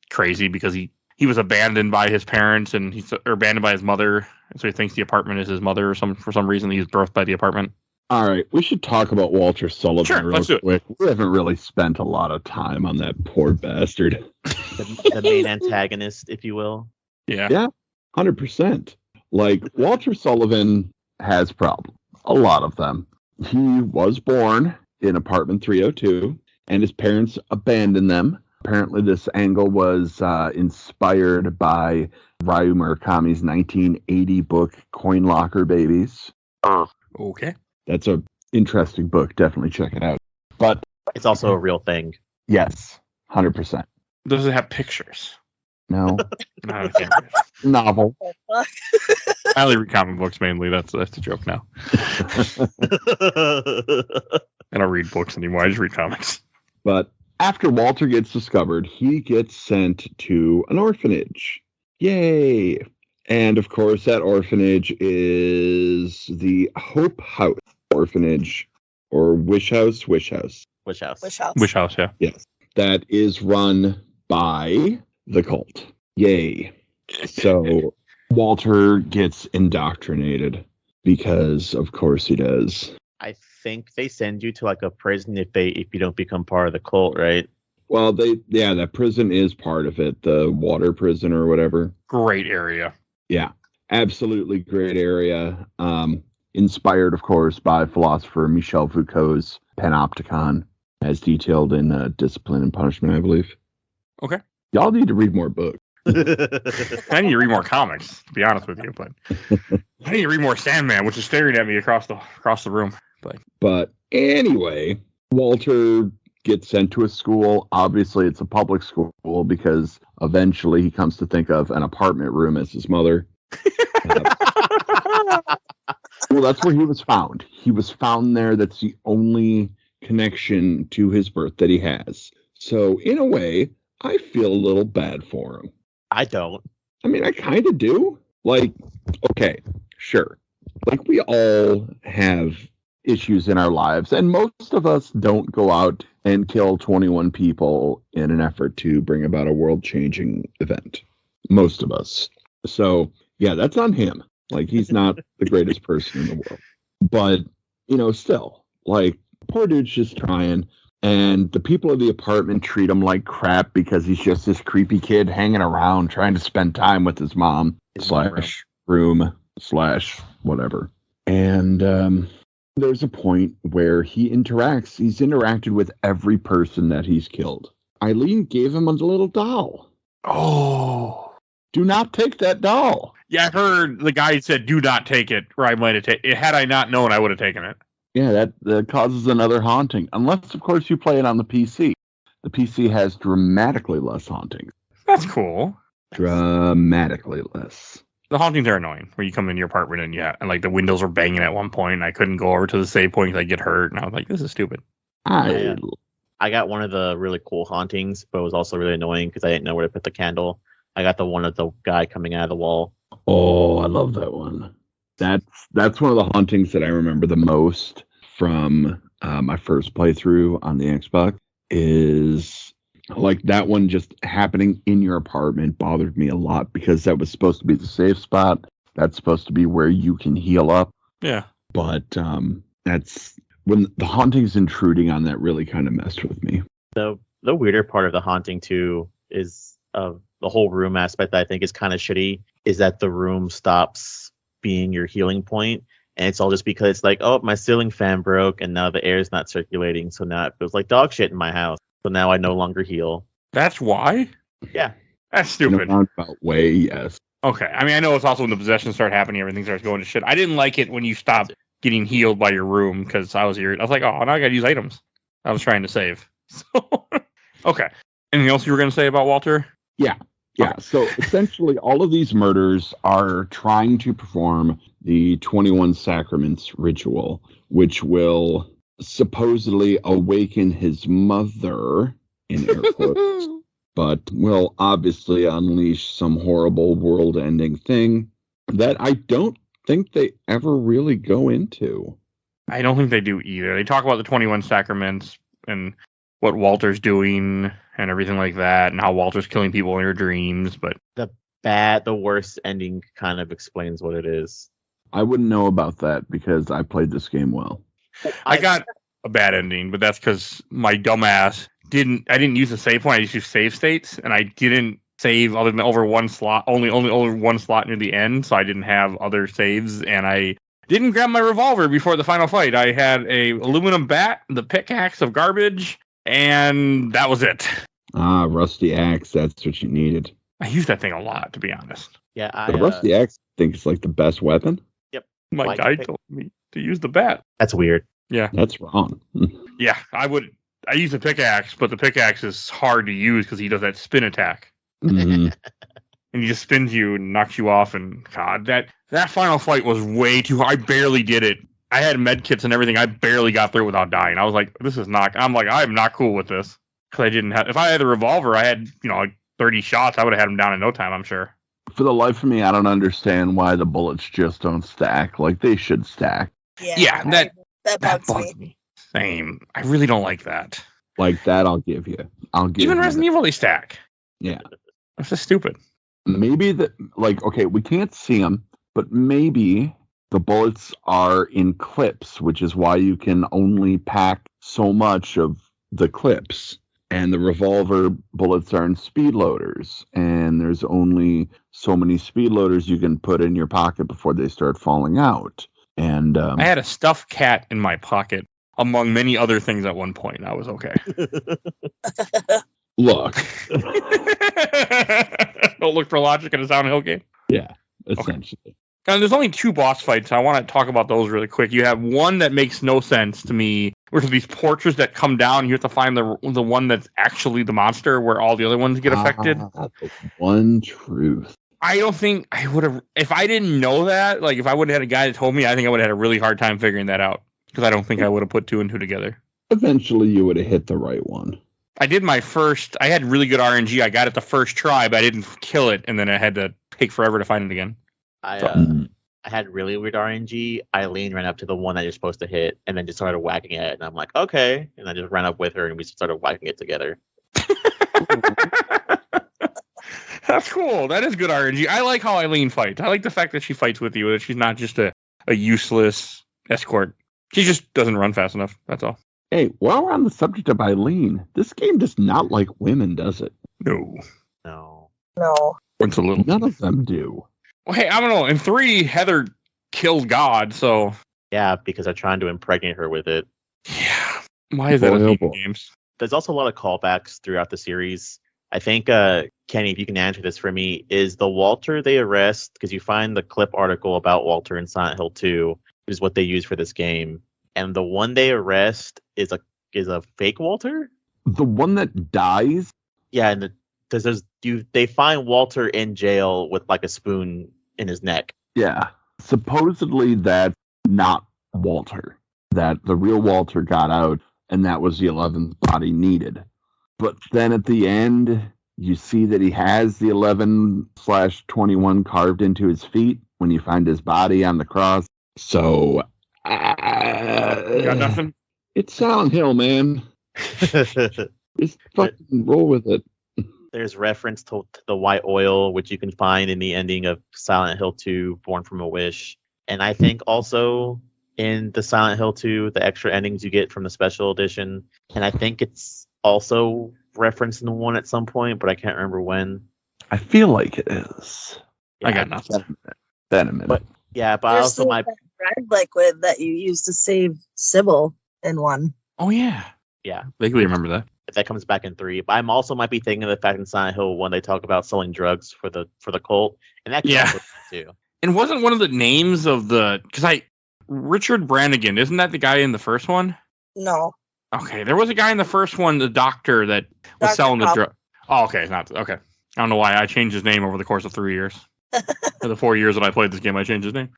crazy, because he was abandoned by his parents and or abandoned by his mother, and so he thinks the apartment is his mother for some reason. He was birthed by the apartment. All right, we should talk about Walter Sullivan real quick. We haven't really spent a lot of time on that poor bastard. The main antagonist, if you will. Yeah. 100%. Like, Walter Sullivan has problems. A lot of them. He was born in apartment 302, and his parents abandoned them. Apparently, this angle was inspired by Ryu Murakami's 1980 book, Coin Locker Babies. Okay. That's an interesting book. Definitely check it out. But It's also a real thing. yes, 100%. Does it have pictures? No. No, I can't read it. Novel. Fuck. I only read comic books mainly. That's a joke now. I don't read books anymore. I just read comics. But after Walter gets discovered, he gets sent to an orphanage. Yay! And of course, that orphanage is the Hope House Orphanage, or Wish House. Wish House. Wish House. Wish House, yeah. Yes. That is run by the cult. Yay. So Walter gets indoctrinated because, of course, he does. I think they send you to like a prison if you don't become part of the cult, right? Well, that prison is part of it, the water prison or whatever. Great area. Yeah, absolutely great area. Inspired, of course, by philosopher Michel Foucault's Panopticon, as detailed in Discipline and Punishment, I believe. Okay. Y'all need to read more books. I need to read more comics, to be honest with you, but I need to read more Sandman, which is staring at me across the room. But anyway, Walter gets sent to a school. Obviously, it's a public school because eventually he comes to think of an apartment room as his mother. Well, that's where he was found. He was found there. That's the only connection to his birth that he has. So, in a way, I feel a little bad for him. I don't. I mean, I kind of do. Like, okay, sure. Like, we all have issues in our lives, and most of us don't go out and kill 21 people in an effort to bring about a world-changing event. Most of us. So, yeah, that's on him. Like, he's not the greatest person in the world. But, still, like, poor dude's just trying, and the people of the apartment treat him like crap because he's just this creepy kid hanging around trying to spend time with his mom / room / whatever. And there's a point where he's interacted with every person that he's killed. Eileen gave him a little doll. Oh. Do not take that doll. Yeah, I heard the guy said, do not take it, or I might have taken it. Had I not known, I would have taken it. Yeah, that causes another haunting. Unless, of course, you play it on the PC. The PC has dramatically less hauntings. That's cool. Dramatically less. The hauntings are annoying where you come into your apartment and like the windows are banging at one point. And I couldn't go over to the save point because I get hurt. And I was like, this is stupid. I got one of the really cool hauntings, but it was also really annoying because I didn't know where to put the candle. I got the one of the guy coming out of the wall. Oh, I love that one. That's one of the hauntings that I remember the most from my first playthrough on the Xbox. Is like that one just happening in your apartment bothered me a lot because that was supposed to be the safe spot. That's supposed to be where you can heal up. Yeah. But that's when the hauntings intruding on that really kind of messed with me. The weirder part of the haunting too is the whole room aspect that I think is kind of shitty is that the room stops being your healing point. And it's all just because it's like, oh, my ceiling fan broke and now the air is not circulating. So now it feels like dog shit in my house. So now I no longer heal. That's why? Yeah. That's stupid. In a roundabout way, yes. Okay. I mean, I know it's also when the possessions start happening, everything starts going to shit. I didn't like it when you stopped getting healed by your room because I was like, oh, now I got to use items. I was trying to save. So, okay. Anything else you were going to say about Walter? Yeah. Yeah. Okay. So essentially, all of these murders are trying to perform the 21 Sacraments ritual, which will supposedly awaken his mother, in air quotes, but will obviously unleash some horrible world-ending thing that I don't think they ever really go into. I don't think they do either. They talk about the 21 Sacraments and what Walter's doing and everything like that, and how Walter's killing people in your dreams, but The worst ending kind of explains what it is. I wouldn't know about that because I played this game well. I got a bad ending, but that's because my dumbass I didn't use the save point. I just used save states, and I didn't save other than over one slot, only over one slot near the end, so I didn't have other saves, and I didn't grab my revolver before the final fight. I had a aluminum bat, the pickaxe of garbage, and that was it. Ah, rusty axe. That's what you needed. I used that thing a lot, to be honest. Yeah, The rusty axe, I think, is like the best weapon. My Why'd you guide pick- told me to use the bat. that's weird. Yeah. That's wrong. Yeah, I use the pickaxe, but the pickaxe is hard to use because he does that spin attack. Mhm. And he just spins you and knocks you off. And God, that final fight was way too hard. I barely did it. I had med kits and everything. I barely got through it without dying. I was like, I'm not cool with this. Because I didn't have, if I had a revolver, I had, like 30 shots. I would have had him down in no time, I'm sure. For the life of me, I don't understand why the bullets just don't stack. Like, they should stack. Yeah, that That bugs me. bugs me. Same. I really don't like that. Like, that I'll give you. Even you Resident Evil, they stack. Yeah. That's just stupid. Maybe okay, we can't see them, but maybe the bullets are in clips, which is why you can only pack so much of the clips. And the revolver bullets are in speed loaders, and there's only so many speed loaders you can put in your pocket before they start falling out. And I had a stuffed cat in my pocket, among many other things at one point. I was okay. look, Don't look for logic in a Silent Hill game. yeah, essentially. And there's only 2 boss fights. I want to talk about those really quick. You have one that makes no sense to me, which are these portraits that come down. You have to find the one that's actually the monster, where all the other ones get affected. The one truth. I don't think I would have, if I didn't know that. Like, if I would have had a guy that told me, I think I would have had a really hard time figuring that out, because I don't think I would have put 2 and 2 together. Eventually, you would have hit the right one. I did I had really good RNG. I got it the first try, but I didn't kill it, and then I had to take forever to find it again. I had really weird RNG. Eileen ran up to the one that you're supposed to hit, and then just started whacking it. And I'm like, okay. And I just ran up with her, and we started whacking it together. That's cool. That is good RNG. I like how Eileen fights. I like the fact that she fights with you. That she's not just a useless escort. She just doesn't run fast enough. That's all. Hey, while we're on the subject of Eileen, this game does not like women, does it? No. No. No. It's a little. None of them do. Well, hey, I don't know. In 3, Heather killed God, so. Yeah, because they're trying to impregnate her with it. Yeah. Why is that Boy, a oh theme boy. in games? There's also a lot of callbacks throughout the series. I think, Kenny, if you can answer this for me, is the Walter they arrest, because you find the clip article about Walter in Silent Hill 2, is what they use for this game. And the one they arrest is a fake Walter? The one that dies? Yeah, and they find Walter in jail with like a spoon in his neck. Yeah. Supposedly that's not Walter. That the real Walter got out, and that was the 11th body needed. But then at the end, you see that he has the 11/21 carved into his feet when you find his body on the cross. So, Got nothing? It's Silent Hill, man. Just fucking roll with it. There's reference to the white oil, which you can find in the ending of Silent Hill 2, Born from a Wish. And I think also in the Silent Hill 2, the extra endings you get from the special edition. And I think it's also referenced in the one at some point, but I can't remember when. I feel like it is. I got nothing. Then a minute. But yeah, but I There's also still might. that red liquid that you used to save Sybil in one. Oh, yeah. Yeah. Vaguely remember that. That comes back in 3. But I'm also might be thinking of the fact in Silent Hill 1 they talk about selling drugs for the cult, and that Yeah. too. And wasn't one of the names of Richard Brannigan, isn't that the guy in the first one? No. Okay, there was a guy in the first one, the doctor, that was Dr. selling the Cobb. drug. Oh, okay, it's not okay. I don't know why I changed his name over the course of 3 years. For the 4 years that I played this game, I changed his name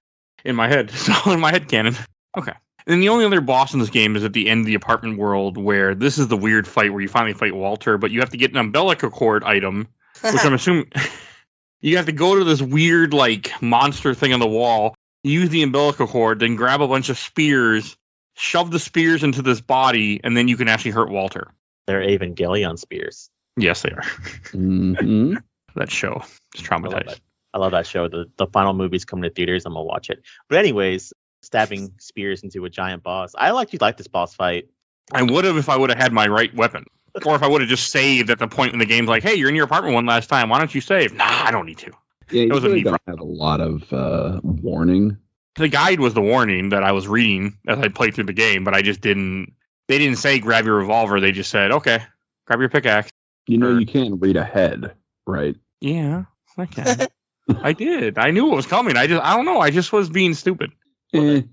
in my head. So in my head canon. Okay. And then the only other boss in this game is at the end of the apartment world, where this is the weird fight where you finally fight Walter, but you have to get an umbilical cord item, which I'm assuming you have to go to this weird monster thing on the wall, use the umbilical cord, then grab a bunch of spears, shove the spears into this body, and then you can actually hurt Walter. They're Evangelion spears. Yes, they are. Mm-hmm. That show is traumatized. I love that show. The final movie's coming to theaters. I'm gonna watch it. But anyways, stabbing spears into a giant boss. I actually like this boss fight. I would have if I would have had my right weapon. Or if I would have just saved at the point when the game's like, hey, you're in your apartment one last time. Why don't you save? Nah, I don't need to. Yeah, you was a really neat don't have a lot of warning. The guide was the warning that I was reading as I played through the game, but I just didn't. They didn't say grab your revolver. They just said, okay, grab your pickaxe. You know, you can read ahead, right? Yeah, I can. I did. I knew it was coming. I don't know. I just was being stupid. What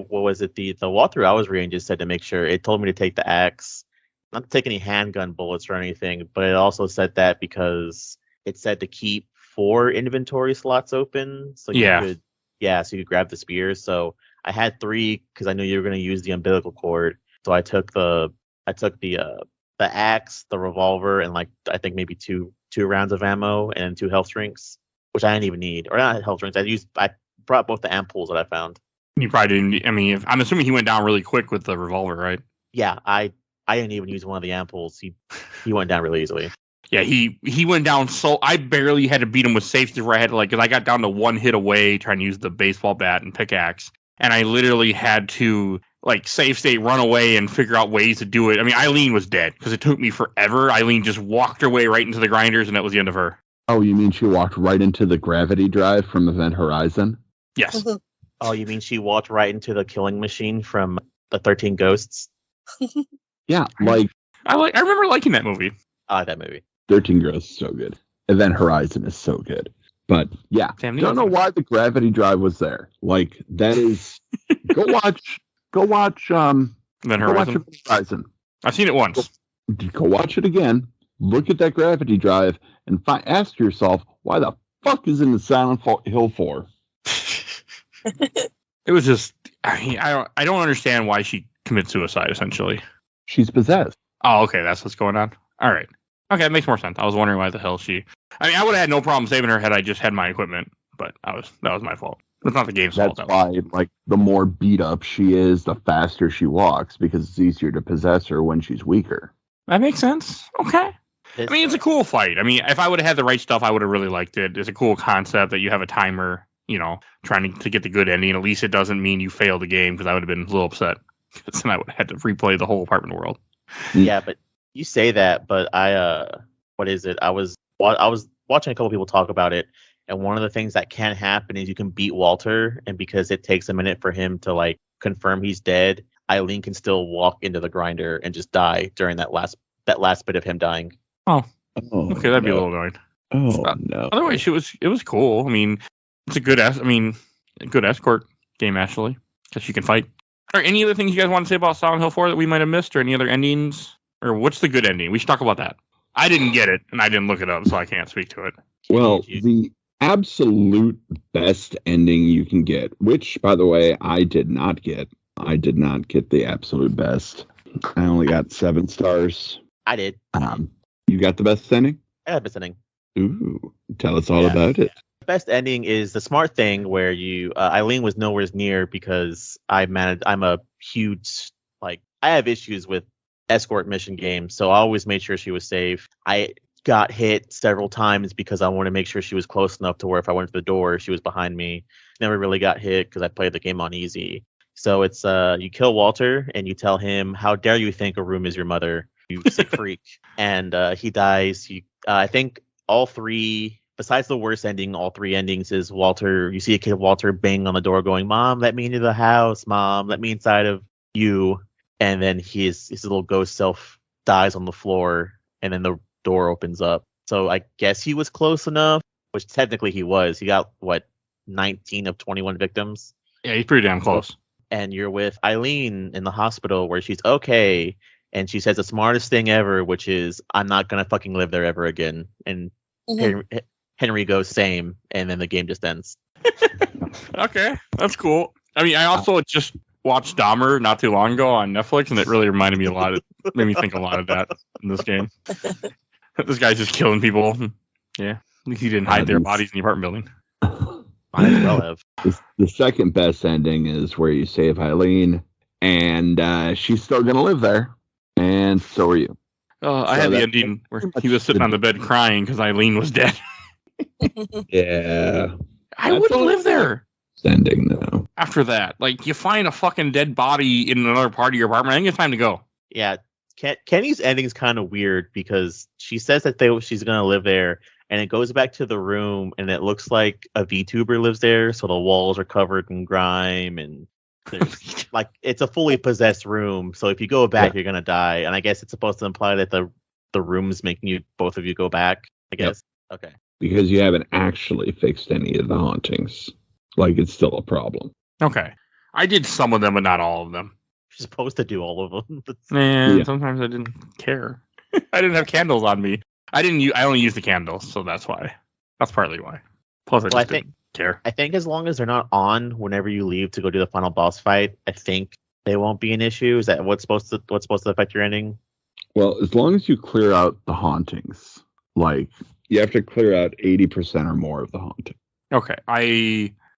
was it? The walkthrough I was reading just said to make sure. It told me to take the axe, not to take any handgun bullets or anything, but it also said that because it said to keep 4 inventory slots open, so you could grab the spears. So I had 3 because I knew you were going to use the umbilical cord. So I took the axe, the revolver, and like I think maybe two rounds of ammo and 2 health drinks, which I didn't even need, or not health drinks. I brought both the ampoules that I found. You probably didn't. I mean, I'm assuming he went down really quick with the revolver, right? Yeah, I didn't even use one of the ampoules. He went down really easily. Yeah, he went down so I barely had to beat him with safety where I had to because I got down to 1 hit away trying to use the baseball bat and pickaxe, and I literally had to save state, run away, and figure out ways to do it. I mean, Eileen was dead because it took me forever. Eileen just walked her way right into the grinders, and that was the end of her. Oh, you mean she walked right into the gravity drive from Event Horizon? Yes. Oh, you mean she walked right into the killing machine from the 13 Ghosts? Yeah, I remember liking that movie. I like that movie. 13 Ghosts is so good. Event Horizon is so good. But yeah, don't know why the gravity drive was there. That is go watch Event Horizon. I've seen it once. Go watch it again. Look at that gravity drive and ask yourself, why the fuck is in the Silent Hill 4? It was just I don't understand why she commits suicide, essentially. She's possessed. Oh, okay, that's what's going on. All right. Okay, it makes more sense. I was wondering why the hell I mean, I would have had no problem saving her had I just had my equipment, but that was my fault. It's not the game's fault. That's why, the more beat up she is, the faster she walks, because it's easier to possess her when she's weaker. That makes sense. Okay. I mean, it's a cool fight. I mean, if I would have had the right stuff, I would have really liked it. It's a cool concept that you have a timer, trying to get the good ending. At least it doesn't mean you failed the game, because I would have been a little upset. Because then I would have had to replay the whole apartment world. Yeah, but you say that, but what is it? I was watching a couple people talk about it, and one of the things that can happen is you can beat Walter, and because it takes a minute for him to confirm he's dead, Eileen can still walk into the grinder and just die during that last bit of him dying. Oh okay, that'd be a little annoying. No. Otherwise, it was cool. I mean, it's a good escort game actually, because you can fight. Are any other things you guys want to say about Silent Hill 4 that we might have missed, or any other endings? Or what's the good ending? We should talk about that. I didn't get it, and I didn't look it up, so I can't speak to it. Well, the absolute best ending you can get, which, by the way, I did not get. I did not get the absolute best. I only got 7 stars. I did. You got the best ending? I got the best ending. Ooh, tell us all about it. The best ending is the smart thing where Eileen was nowhere near because I'm a huge, I have issues with escort mission games, so I always made sure she was safe. I got hit several times because I wanted to make sure she was close enough to where if I went to the door, she was behind me. Never really got hit because I played the game on easy. So it's you kill Walter and you tell him, how dare you think a room is your mother, you sick freak. And he dies. I think all 3, besides the worst ending, all 3 endings is Walter. You see a kid Walter bang on the door going, Mom, let me into the house. Mom, let me inside of you. And then his little ghost self dies on the floor, and then the door opens up. So I guess he was close enough, which technically he was. He got, 19 of 21 victims? Yeah, he's pretty damn close. And you're with Eileen in the hospital where she's okay, and she says the smartest thing ever, which is, I'm not going to fucking live there ever again. And Henry goes, same, and then the game just ends. Okay, that's cool. I mean, I also just watched Dahmer not too long ago on Netflix, and it really reminded me made me think a lot of that in this game. This guy's just killing people. Yeah, at least he didn't hide their bodies in the apartment building. Might as well have. The second best ending is where you save Eileen, and she's still going to live there, and so are you. I had the ending where he was sitting on the bed crying because Eileen was dead. Yeah. I wouldn't live there. Ending, though. After that, you find a fucking dead body in another part of your apartment, I think it's time to go. Yeah, Kenny's ending's kind of weird because she says that she's gonna live there, and it goes back to the room, and it looks like a VTuber lives there, so the walls are covered in grime, and there's like it's a fully possessed room. So if you go back, you're gonna die, and I guess it's supposed to imply that the room's making both of you go back. I guess. Yep. Okay. Because you haven't actually fixed any of the hauntings, like it's still a problem. Okay, I did some of them, but not all of them. You're supposed to do all of them. And sometimes I didn't care. I didn't have candles on me. I only used the candles, so that's why. That's partly why. Plus, I didn't care. I think as long as they're not on whenever you leave to go do the final boss fight, I think they won't be an issue. Is that what's supposed to affect your ending? Well, as long as you clear out the hauntings, like you have to clear out 80% or more of the haunting. Okay,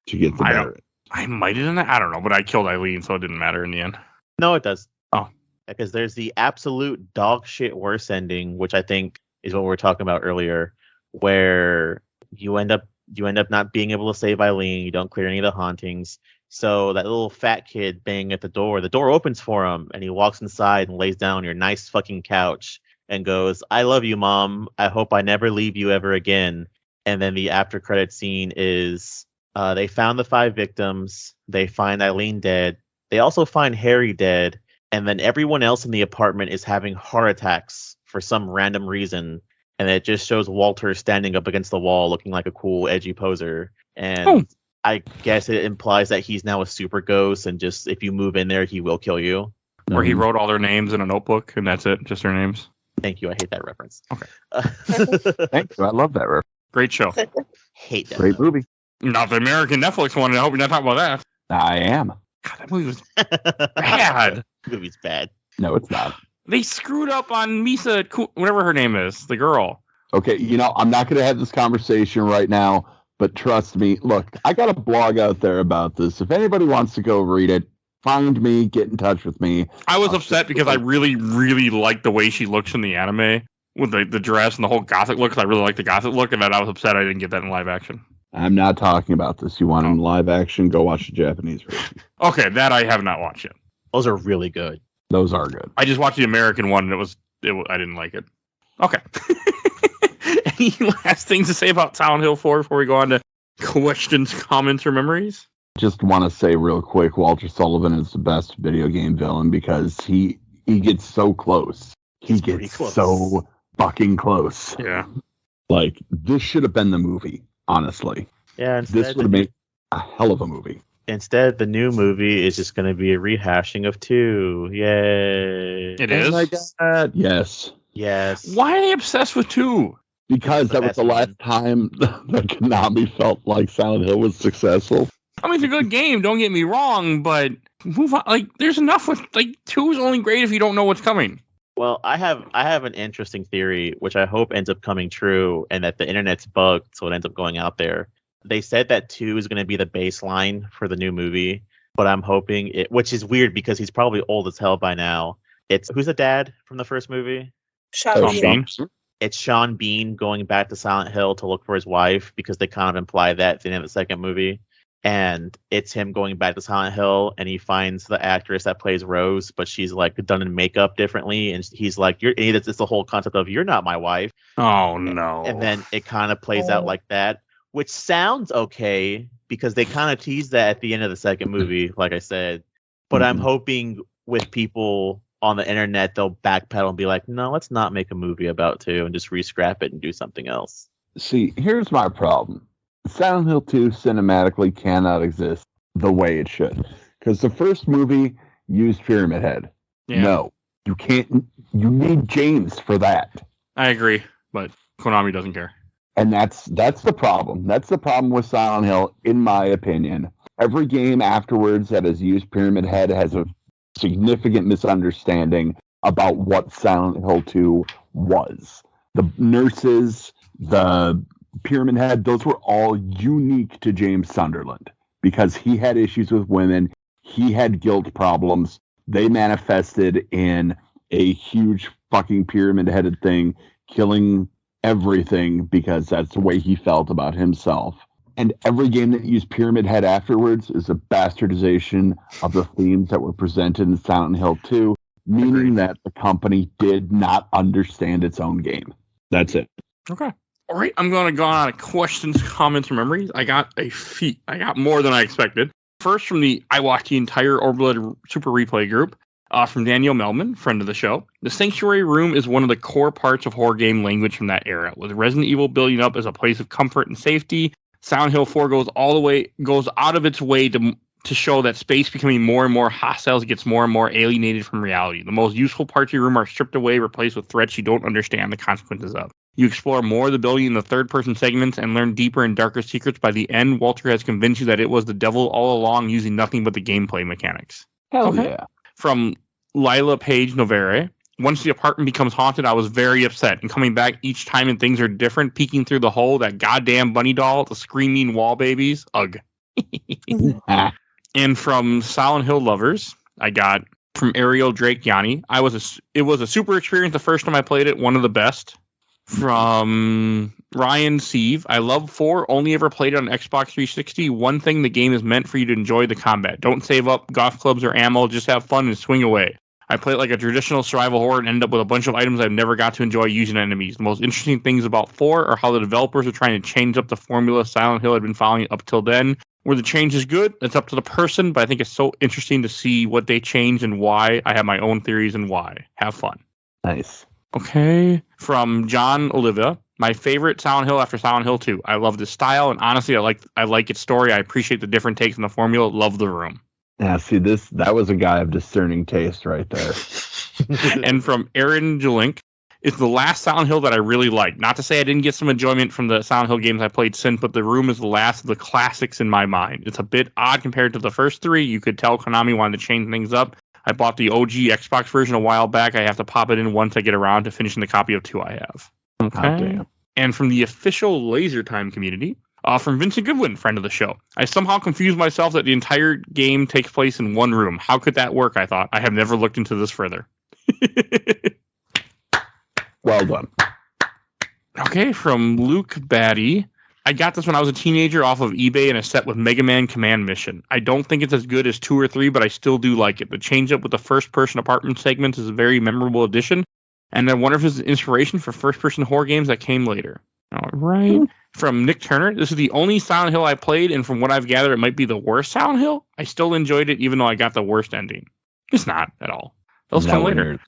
to get the better. I might have done that. I don't know, but I killed Eileen, so it didn't matter in the end. No, it does. Oh. Because there's the absolute dog shit worse ending, which I think is what we were talking about earlier, where you end up not being able to save Eileen, you don't clear any of the hauntings. So that little fat kid banging at the door opens for him, and he walks inside and lays down on your nice fucking couch and goes, "I love you, Mom. I hope I never leave you ever again." And then the after credit scene is they found the 5 victims. They find Eileen dead. They also find Harry dead. And then everyone else in the apartment is having heart attacks for some random reason. And it just shows Walter standing up against the wall looking like a cool, edgy poser. And I guess it implies that he's now a super ghost. And just if you move in there, he will kill you. Where he wrote all their names in a notebook. And that's it. Just their names. Thank you. I hate that reference. Okay. Thank you. I love that reference. Great show. Hate that. Great movie. Not the American Netflix one. I hope you're not talking about that. I am. God, that movie was bad. The movie's bad. No, it's not. They screwed up on Misa, whatever her name is, the girl. Okay, I'm not going to have this conversation right now, but trust me. Look, I got a blog out there about this. If anybody wants to go read it, find me, get in touch with me. I was upset because I really, really liked the way she looks in the anime with the dress and the whole gothic look. Because I really like the gothic look, and then I was upset I didn't get that in live action. I'm not talking about this. You want in live action? Go watch the Japanese version. Okay, that I have not watched yet. Those are really good. Those are good. I just watched the American one, and I didn't like it. Okay. Any last things to say about Silent Hill 4 before we go on to questions, comments, or memories? Just want to say real quick, Walter Sullivan is the best video game villain because he gets so close. He gets so fucking close. Yeah. Like, this should have been the movie, honestly. Yeah, this would have made a hell of a movie. Instead, the new movie is just going to be a rehashing of 2. Yay. It is? Oh my God. Yes. Yes. Why are they obsessed with 2? Because that was the last time that Konami felt like Silent Hill was successful. I mean, it's a good game, don't get me wrong, but move on. Like, there's enough with, 2 is only great if you don't know what's coming. Well, I have an interesting theory, which I hope ends up coming true, and that the internet's bugged, so it ends up going out there. They said that 2 is going to be the baseline for the new movie, but I'm hoping which is weird because he's probably old as hell by now. Who's the dad from the first movie? Sean Bean. It's Sean Bean going back to Silent Hill to look for his wife because they kind of imply that at the end of the second movie. And it's him going back to Silent Hill, and he finds the actress that plays Rose, but she's done in makeup differently, and he's like, it's the whole concept of you're not my wife. Oh no. And then it kind of plays out like that, which sounds okay because they kind of tease that at the end of the second movie, like I said. But I'm hoping with people on the internet, they'll backpedal and be like, no, let's not make a movie about 2 and just re-scrap it and do something else. See, here's my problem. Silent Hill 2 cinematically cannot exist the way it should. Because the first movie used Pyramid Head. Yeah. No, you can't. You need James for that. I agree, but Konami doesn't care. And that's the problem. That's the problem with Silent Hill, in my opinion. Every game afterwards that has used Pyramid Head has a significant misunderstanding about what Silent Hill 2 was. The nurses, the Pyramid Head, those were all unique to James Sunderland because he had issues with women. He had guilt problems. They manifested in a huge fucking pyramid-headed thing, killing everything because that's the way he felt about himself. And every game that used Pyramid Head afterwards is a bastardization of the themes that were presented in Silent Hill 2. meaning that the company did not understand its own game. That's it. Okay. All right. I'm going to go on to questions, comments, or memories. I got more than I expected. First, I watched the entire Overblood Super Replay group. From Daniel Melman, friend of the show. The Sanctuary Room is one of the core parts of horror game language from that era, with Resident Evil building up as a place of comfort and safety. Silent Hill 4 goes out of its way to show that space becoming more and more hostile as it gets more and more alienated from reality. The most useful parts of your room are stripped away, replaced with threats you don't understand the consequences of. You explore more of the building in the third-person segments and learn deeper and darker secrets. By the end, Walter has convinced you that it was the devil all along, using nothing but the gameplay mechanics. Hell yeah. From Lila Page Novere. Once the apartment becomes haunted, I was very upset. And coming back each time and things are different, peeking through the hole, that goddamn bunny doll, the screaming wall babies. Ugh. And from Silent Hill Lovers, I got from Ariel Drake Yanni. It was a super experience the first time I played it, one of the best. From Ryan Sieve, I love 4, only ever played it on Xbox 360. One thing, the game is meant for you to enjoy the combat. Don't save up golf clubs or ammo, just have fun and swing away. I play it like a traditional survival horror and end up with a bunch of items I've never got to enjoy using enemies. The most interesting things about 4 are how the developers are trying to change up the formula Silent Hill had been following up till then. Where the change is good, it's up to the person, but I think it's so interesting to see what they changed and why. I have my own theories and why. Have fun. Nice. Okay. From John Olivia, my favorite Silent Hill after Silent Hill 2. I love the style, and honestly, I like its story. I appreciate the different takes on the formula. Love the room. Yeah, see, that was a guy of discerning taste right there. And from Aaron Jelink, it's the last Silent Hill that I really like. Not to say I didn't get some enjoyment from the Silent Hill games I played since, but the room is the last of the classics in my mind. It's a bit odd compared to the first 3. You could tell Konami wanted to change things up. I bought the OG Xbox version a while back. I have to pop it in once I get around to finishing the copy of 2 I have. Okay. And from the official Laser Time community, from Vincent Goodwin, friend of the show. I somehow confused myself that the entire game takes place in one room. How could that work, I thought. I have never looked into this further. Well done. Okay, from Luke Batty. I got this when I was a teenager off of eBay in a set with Mega Man Command Mission. I don't think it's as good as 2 or 3, but I still do like it. The change up with the first-person apartment segments is a very memorable addition, and I wonder if it's inspiration for first-person horror games that came later. All right. From Nick Turner, this is the only Silent Hill I played, and from what I've gathered, it might be the worst Silent Hill. I still enjoyed it, even though I got the worst ending. It's not at all. Those come later.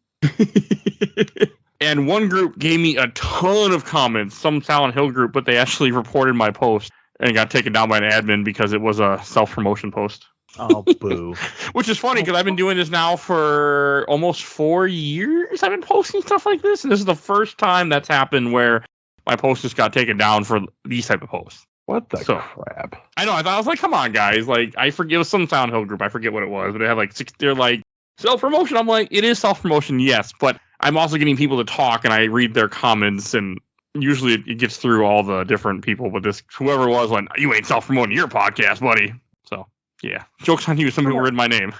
And one group gave me a ton of comments, some Silent Hill group, but they actually reported my post and got taken down by an admin because it was a self-promotion post. Oh, boo. Which is funny because I've been doing this now for almost 4 years. I've been posting stuff like this, and this is the first time that's happened where my post just got taken down for these type of posts. What the crap? I know. I was like, come on, guys. Like, I forget, it was some Silent Hill group. I forget what it was, but they had like 6, they're like, self-promotion. I'm like, it is self-promotion, yes, but I'm also getting people to talk, and I read their comments, and usually it gets through all the different people, but this, whoever it was, like, you ain't self-promoting your podcast, buddy. So, yeah. Joke's on you. Some people read my name.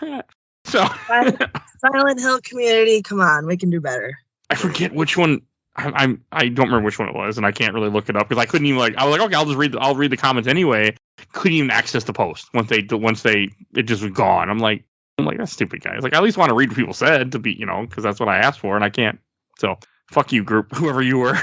So Silent Hill community, come on, we can do better. I forget which one. I don't remember which one it was, and I can't really look it up because I couldn't even I was like, okay, I'll read the comments anyway. Couldn't even access the post once it just was gone. I'm like, that's stupid, guys. Like, I at least want to read what people said to be, because that's what I asked for, and I can't. So, fuck you, group, whoever you were.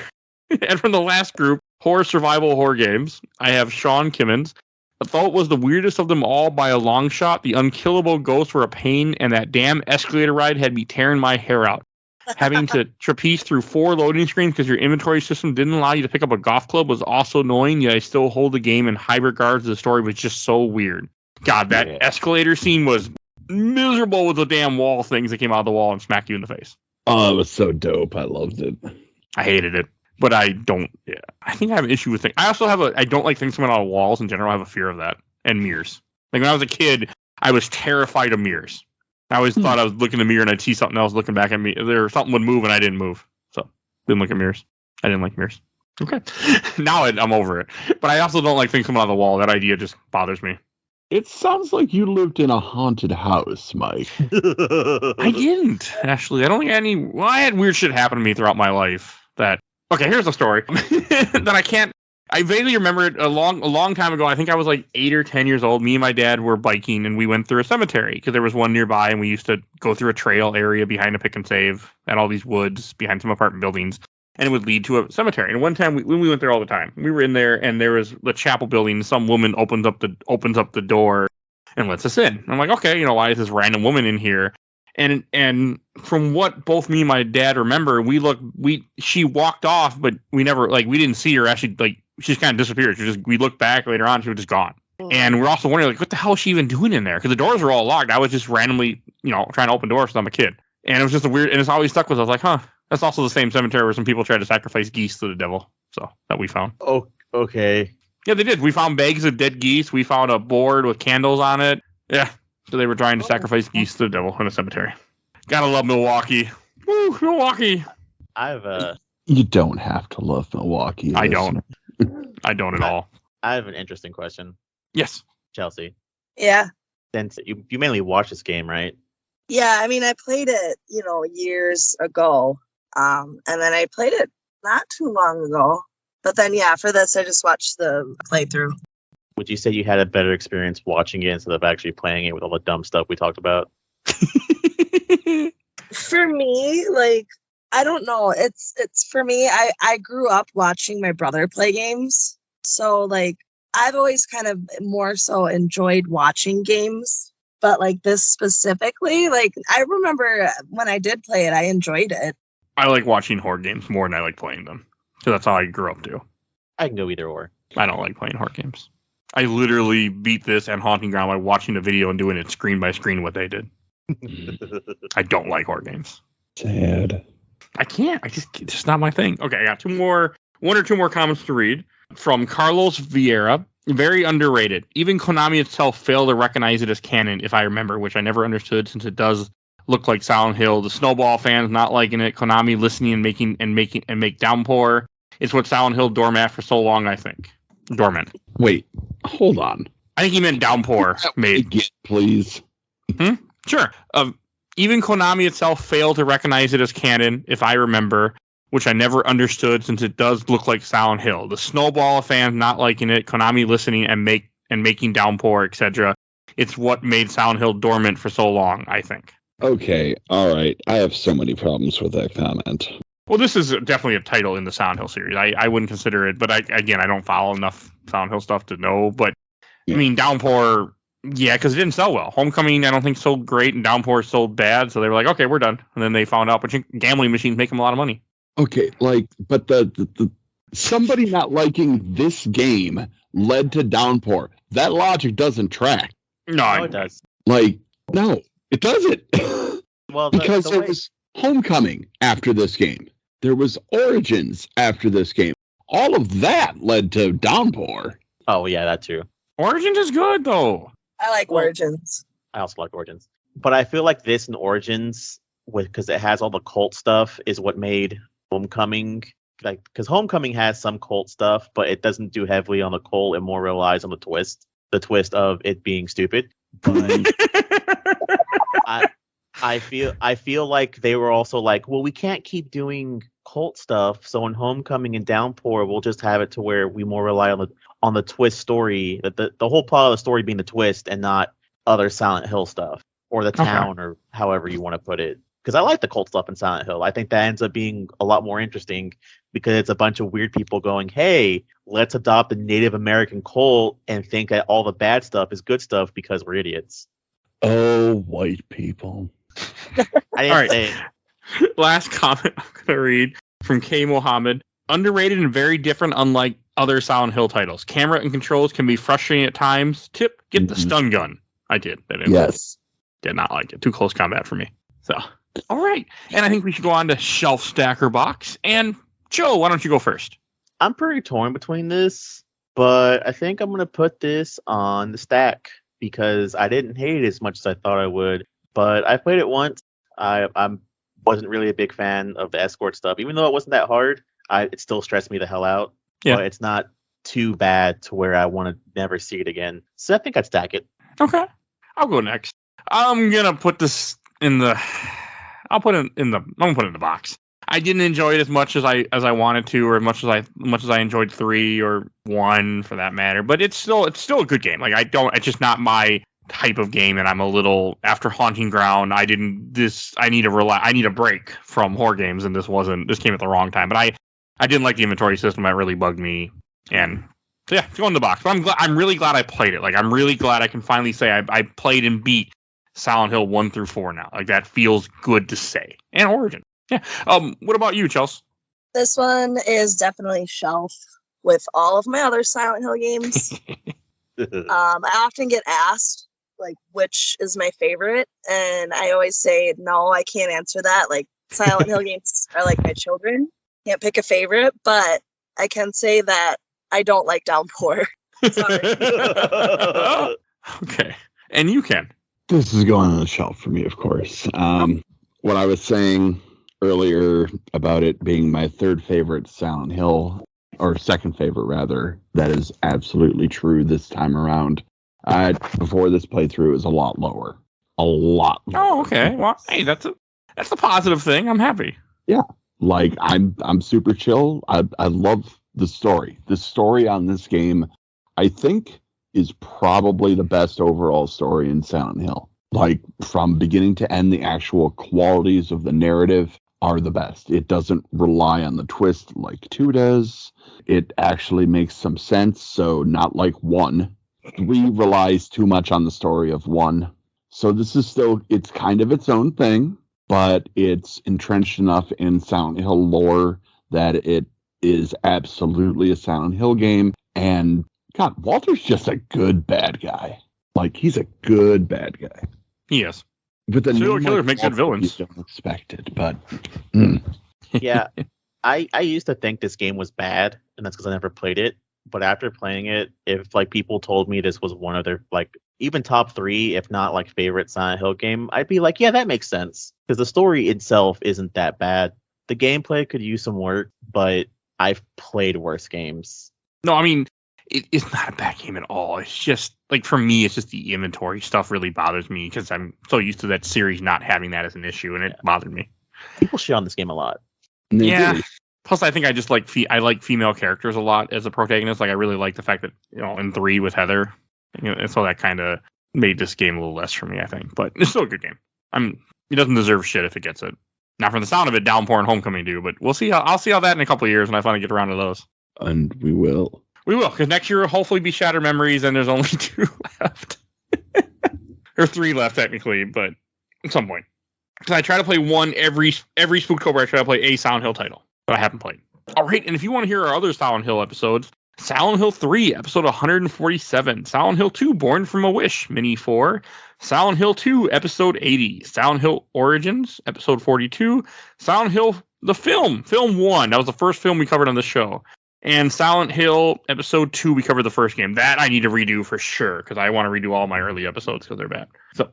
And from the last group, Horror Survival Horror Games, I have Sean Kimmins. I thought it was the weirdest of them all by a long shot. The unkillable ghosts were a pain, and that damn escalator ride had me tearing my hair out. Having to trapeze through 4 loading screens because your inventory system didn't allow you to pick up a golf club was also annoying, yet I still hold the game in high regards. The story was just so weird. God, that escalator scene was miserable with the damn wall things that came out of the wall and smack you in the face. Oh, it was so dope. I loved it. I hated it, but I don't. Yeah, I think I have an issue with things. I also I don't like things coming out of walls in general. I have a fear of that and mirrors. Like when I was a kid, I was terrified of mirrors. I always thought I was looking in the mirror and I'd see something else looking back at me. Something would move and I didn't move, so didn't look at mirrors. I didn't like mirrors. Okay, now I'm over it. But I also don't like things coming out of the wall. That idea just bothers me. It sounds like you lived in a haunted house, Mike. I didn't, actually. I don't think any... Well, I had weird shit happen to me throughout my life that... Okay, here's a story that I can't... I vaguely remember it a long time ago. I think I was like 8 or 10 years old. Me and my dad were biking, and we went through a cemetery because there was one nearby, and we used to go through a trail area behind a pick and save at all these woods behind some apartment buildings, and it would lead to a cemetery. And one time when we went there all the time, we were in there, and there was the chapel building. Some woman opens up the door and lets us in. I'm like, okay, why is this random woman in here? And from what both me and my dad remember, she walked off, but we never we didn't see her actually she just kind of disappeared. We looked back later on, she was just gone. And we're also wondering what the hell is she even doing in there? Because the doors were all locked. I was just randomly trying to open doors because I'm a kid, and it was just and it's always stuck with us. Like, huh, that's also the same cemetery where some people tried to sacrifice geese to the devil. So that we found. Oh, okay. Yeah, they did. We found bags of dead geese. We found a board with candles on it. Yeah. So they were trying to sacrifice geese to the devil in a cemetery. Gotta love Milwaukee. Woo, Milwaukee. You don't have to love Milwaukee. I don't. I don't at all. I have an interesting question. Yes. Chelsea. Yeah. Since you mainly watch this game, right? Yeah, I mean, I played it, years ago. And then I played it not too long ago. But then, yeah, for this, I just watched the playthrough. Would you say you had a better experience watching it instead of actually playing it with all the dumb stuff we talked about? For me, I don't know. It's for me, I grew up watching my brother play games. So, I've always kind of more so enjoyed watching games. But, this specifically, I remember when I did play it, I enjoyed it. I like watching horror games more than I like playing them. So that's how I grew up, too. I can go either or. I don't like playing horror games. I literally beat this and Haunting Ground by watching the video and doing it screen by screen what they did. I don't like horror games. Sad. I can't. It's just not my thing. Okay, I got one or two more comments to read from Carlos Vieira. Very underrated. Even Konami itself failed to recognize it as canon, if I remember, which I never understood since it does look like Silent Hill. The Snowball fans not liking it. Konami listening and make Downpour. It's what Silent Hill dormant for so long, I think. Dormant. Wait, hold on. I think he meant Downpour made. Again, please. Sure. Even Konami itself failed to recognize it as canon, if I remember, which I never understood since it does look like Silent Hill. The Snowball fans not liking it, Konami listening and making Downpour, etc. It's what made Silent Hill dormant for so long, I think. Okay, all right. I have so many problems with that comment. Well, this is definitely a title in the Silent Hill series. I wouldn't consider it, but I don't follow enough Silent Hill stuff to know. But, yeah. I mean, Downpour, yeah, because it didn't sell well. Homecoming, I don't think, sold great, and Downpour sold bad. So they were like, okay, we're done. And then they found out, but gambling machines make them a lot of money. Okay, but the somebody not liking this game led to Downpour. That logic doesn't track. No, it does. No, it doesn't. Well, because there was Homecoming after this game. There was Origins after this game. All of that led to Downpour. Oh, yeah, that too. Origins is good, though. I like Origins. I also like Origins. But I feel like this and Origins, because it has all the cult stuff, is what made Homecoming. Because Homecoming has some cult stuff, but it doesn't do heavily on the cult and more relies on the twist. The twist of it being stupid. But I feel like they were also like, well, we can't keep doing cult stuff, so in Homecoming and Downpour, we'll just have it to where we more rely on the twist story, the whole plot of the story being the twist and not other Silent Hill stuff or the town or however you want to put it. Because I like the cult stuff in Silent Hill. I think that ends up being a lot more interesting because it's a bunch of weird people going, hey, let's adopt a Native American cult and think that all the bad stuff is good stuff because we're idiots. Oh, white people. I didn't say it. Last comment I'm going to read from K. Mohammed. Underrated and very different, unlike other Silent Hill titles. Camera and controls can be frustrating at times. Tip, get the stun gun. I did. Yes. Did not like it. Too close combat for me. So, all right. And I think we should go on to Shelf Stacker Box. And Joe, why don't you go first? I'm pretty torn between this, but I think I'm going to put this on the stack because I didn't hate it as much as I thought I would. But I played it once. I wasn't really a big fan of the escort stuff. Even though it wasn't that hard, it still stressed me the hell out. Yeah. But it's not too bad to where I want to never see it again. So I think I'd stack it. Okay. I'll go next. I'm going to put this in the... I'm going to put it in the box. I didn't enjoy it as much as I wanted to, or as much as I enjoyed 3 or 1 for that matter. But it's still a good game. Like it's just not my type of game, and I'm a little after Haunting Ground. I need a break from horror games, and this came at the wrong time. But I didn't like the inventory system. That really bugged me, and so yeah, it's going in the box. But I'm really glad I played it. Like I'm really glad I can finally say I played and beat Silent Hill 1 through 4 now. Like that feels good to say. And Origin. Yeah. What about you, Chelsea? This one is definitely shelf with all of my other Silent Hill games. I often get asked like which is my favorite, and I always say no, I can't answer that. Like Silent Hill games are like my children. Can't pick a favorite, but I can say that I don't like Downpour. Sorry. Okay. And you can. This is going on the shelf for me, of course. What I was saying earlier about it being my third favorite Silent Hill, or second favorite rather, that is absolutely true this time around. Before this playthrough, it was a lot lower. A lot lower. Oh, okay. Well, hey, that's a positive thing. I'm happy. Yeah. Like I'm super chill. I love the story. The story on this game, I think, is probably the best overall story in Silent Hill. Like from beginning to end, the actual qualities of the narrative are the best. It doesn't rely on the twist like 2 does. It actually makes some sense. So not like 1. 3 relies too much on the story of 1. So this is still, it's kind of its own thing, but it's entrenched enough in Silent Hill lore that it is absolutely a Silent Hill game. And God, Walter's just a good bad guy. Like, he's a good bad guy. He is. But the serial killers make good villains. You don't expect it, but Yeah, I used to think this game was bad, and that's because I never played it. But after playing it, if like people told me this was one of their like even top 3, if not like favorite Silent Hill game, I'd be like, yeah, that makes sense because the story itself isn't that bad. The gameplay could use some work, but I've played worse games. No, I mean, it's not a bad game at all. It's just like for me, it's just the inventory stuff really bothers me because I'm so used to that series not having that as an issue, and it bothered me. People shit on this game a lot. Yeah. Plus, I think I just like I like female characters a lot as a protagonist. Like I really like the fact that in 3 with Heather, and so that kind of made this game a little less for me. I think, but it's still a good game. It doesn't deserve shit if it gets it. Not from the sound of it, Downpour and Homecoming do, but we'll see. I'll see how that in a couple of years when I finally get around to those. And we will. We will, because next year will hopefully be Shattered Memories, and there's only 2 left. Or 3 left, technically, but at some point. Because I try to play one every Spooktober, I try to play a Silent Hill title, but I haven't played. All right, and if you want to hear our other Silent Hill episodes, Silent Hill 3, episode 147, Silent Hill 2, Born from a Wish, mini 4, Silent Hill 2, episode 80, Silent Hill Origins, episode 42, Silent Hill, the film 1, that was the first film we covered on the show. And Silent Hill episode 2, we covered the first game. That I need to redo for sure, because I want to redo all my early episodes because they're bad. So,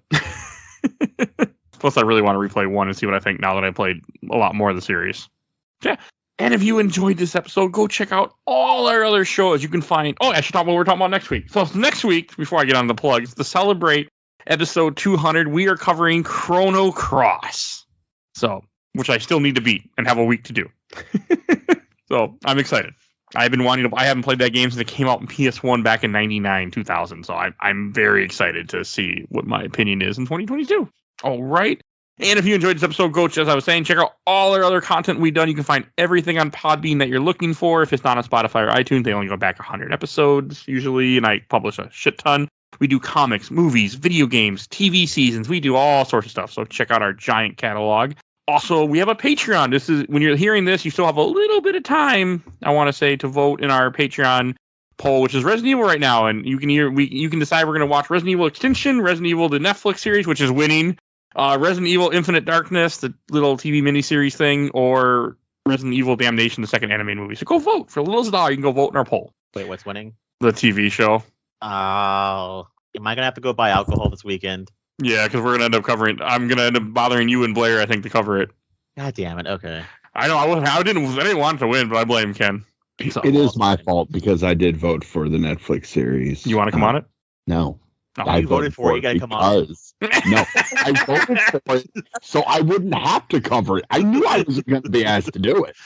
plus I really want to replay 1 and see what I think now that I played a lot more of the series. Yeah. And if you enjoyed this episode, go check out all our other shows you can find. Oh, I should talk about what we're talking about next week. So next week, before I get on the plugs, to celebrate episode 200, we are covering Chrono Cross. So, which I still need to beat and have a week to do. So I'm excited. I've been wanting to. I haven't played that game since it came out in PS1 back in 99, 2000. So I'm very excited to see what my opinion is in 2022. All right. And if you enjoyed this episode, go, as I was saying, check out all our other content we've done. You can find everything on Podbean that you're looking for. If it's not on Spotify or iTunes, they only go back 100 episodes usually, and I publish a shit ton. We do comics, movies, video games, TV seasons. We do all sorts of stuff. So check out our giant catalog. Also, we have a Patreon. This is when you're hearing this, you still have a little bit of time, I want to say, to vote in our Patreon poll, which is Resident Evil right now. And you can decide we're going to watch Resident Evil Extinction, Resident Evil the Netflix series, which is winning, Resident Evil Infinite Darkness, the little TV miniseries thing, or Resident Evil Damnation, the second animated movie. So go vote. For a little $1, you can go vote in our poll. Wait, what's winning? The TV show. Oh, am I going to have to go buy alcohol this weekend? Yeah, because we're going to end up covering. I'm going to end up bothering you and Blair, I think, to cover it. God damn it. Okay. I know. I didn't want to win, but I blame Ken. So, it is my fault because I did vote for the Netflix series. You want to come on it? No. You voted for it. You got to come on. No, I voted for it so I wouldn't have to cover it. I knew I was going to be asked to do it.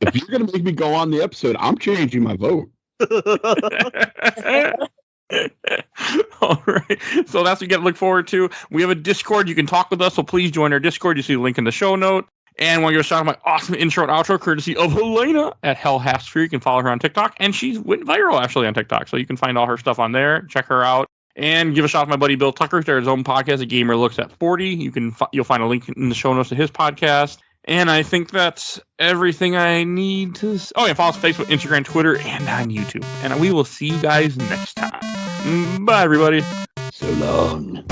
If you're going to make me go on the episode, I'm changing my vote. All right. So that's what you got to look forward to. We have a Discord. You can talk with us, so please join our Discord. You see the link in the show note. And want to give a shout out to my awesome intro and outro, courtesy of Helena at HellHalfSphere. You can follow her on TikTok. And she went viral, actually, on TikTok. So you can find all her stuff on there. Check her out. And give a shout out to my buddy Bill Tucker. There's his own podcast, A Gamer Looks at 40. You'll find a link in the show notes to his podcast. And I think that's everything I need to... Oh, yeah, follow us on Facebook, Instagram, Twitter, and on YouTube. And we will see you guys next time. Bye, everybody. So long.